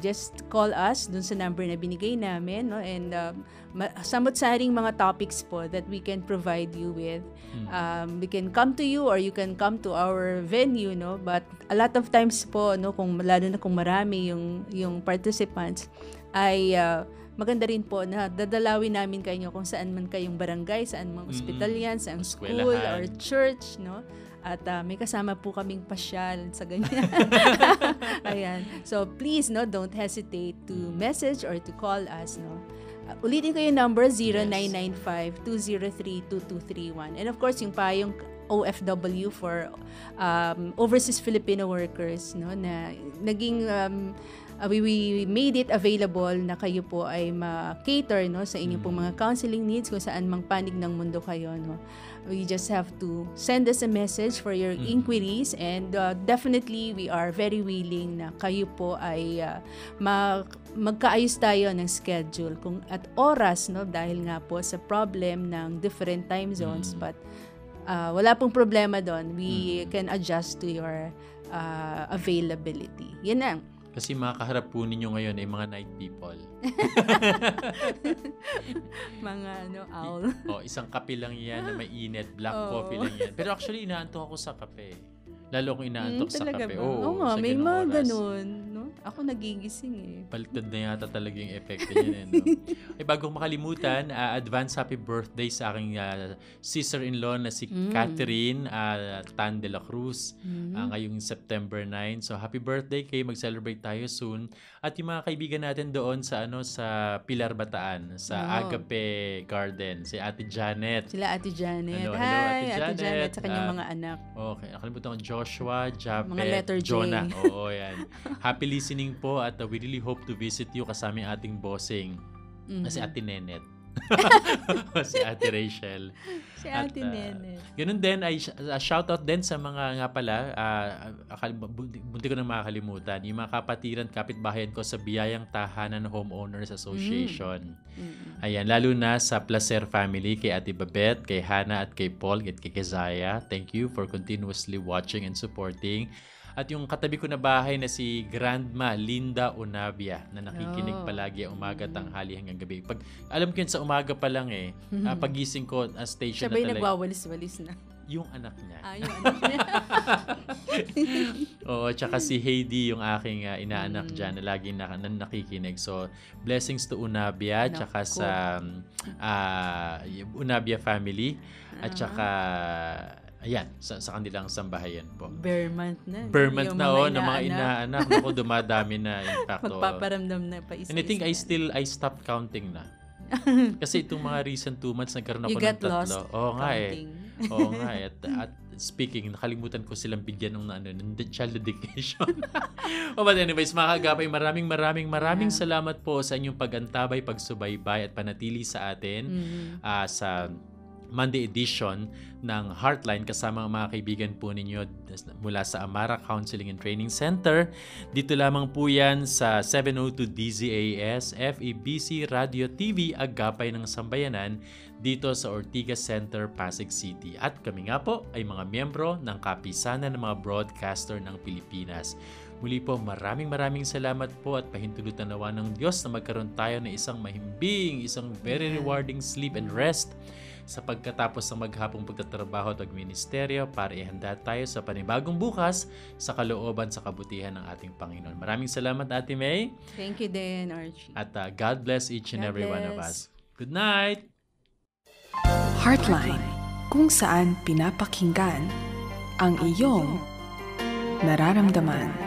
Just call us dun sa number na binigay namin, no? And samot-saring mga topics po that we can provide you with. We can come to you or you can come to our venue, no? But a lot of times po, no, lalo na kung marami yung participants, ay maganda rin po na dadalawin namin kayo kung saan man kayong barangay, saan mang ospital yan, saan school or church, no? At may kasama po kaming pasyal sa ganyan. Ayan. So please, no, don't hesitate to message or to call us, no. Ulitin ko yung number 0995-203-2231. And of course, yung OFW for overseas Filipino workers, no, na naging we made it available na kayo po ay ma-cater, no, sa inyong pong mga counseling needs kung saan mang panig ng mundo kayo, no. We just have to send us a message for your inquiries and definitely we are very willing na kayo po ay magkaayos tayo ng schedule at oras, no, dahil nga po sa problem ng different time zones, but wala pong problema doon. We can adjust to your availability. Yan lang. Kasi makakaharap po ninyo ngayon ay mga night people. Mga owl. Isang kape lang yan na mainit, black coffee lang yan. Pero actually, inaantok ako sa kape. Lalo kung inaantok sa kape. Oo nga, may mga ganun. No? Ako nagigising eh. Baliktad na yata talaga yung epekto niya. No? Bago makalimutan, advance happy birthday sa aking sister-in-law na si Catherine Tan de la Cruz ngayong September 9. So happy birthday kayo, mag-celebrate tayo soon. At yung mga kaibigan natin doon sa Pilar Bataan, sa Agape Garden, si Ate Janet. Sila Ate Janet. Hello, Hi, Ate Janet. Sa kanyang mga anak. Okay, nakalimutan ko Joshua, Japet, mga letter J. Jonah. Oo, yan. Happy listening po at we really hope to visit you kasama yung ating bossing. Si Ate Nenet. Si Ate Rachel. Si Ate Nenet. Ganun din, ay shoutout din sa mga nga pala, bunti ko nang makakalimutan, yung mga kapatiran, kapitbahayan ko sa Biyayang Tahanan Homeowners Association. Ayan, lalo na sa Placer family, kay Ate Babette, kay Hannah at kay Paul, at kay Kezaya. Thank you for continuously watching and supporting. At yung katabi ko na bahay na si Grandma Linda Unavia na nakikinig palagi umaga, tanghali hanggang gabi. Alam ko yun sa umaga pa lang pagising ko, station Sabay na talaga. nagwawalis-walis na. Yung anak niya. Yung anak niya. Oo, tsaka si Heidi, yung aking inaanak dyan na lagi nakikinig. So, blessings to Unavia, tsaka sa Unavia family, at tsaka ayan, sa kanilang sambahayan po. Bare month na. Bare month na ng mga inaanak. Naku, dumadami na. In fact, magpaparamdam na pa isa-isa. And I think I stopped counting na. Kasi itong mga recent 2 months, nagkaroon ako ng 3. Oo nga Oo nga At speaking, nakalimutan ko silang bigyan ng child dedication. But anyways, mga kagapay, maraming salamat po sa inyong pag-antabay, pagsubaybay at panatili sa atin sa Monday edition ng Heartline kasama ang mga kaibigan po ninyo mula sa Amara Counseling and Training Center. Dito lamang po yan sa 702 DZAS FEBC Radio TV Agapay ng Sambayanan dito sa Ortigas Center, Pasig City. At kami nga po ay mga miyembro ng Kapisanan ng mga Broadcaster ng Pilipinas. Muli po, maraming salamat po at pahintulutan nawa ng Diyos na magkaroon tayo ng isang mahimbing, isang very rewarding sleep and rest sa pagkatapos ng maghapong pagtatrabaho at pagministeryo para ihanda tayo sa panibagong bukas sa kalooban sa kabutihan ng ating Panginoon. Maraming salamat, Ate May. Thank you din, Archie. At God bless each and every one of us. Good night! Heartline, kung saan pinapakinggan ang iyong nararamdaman.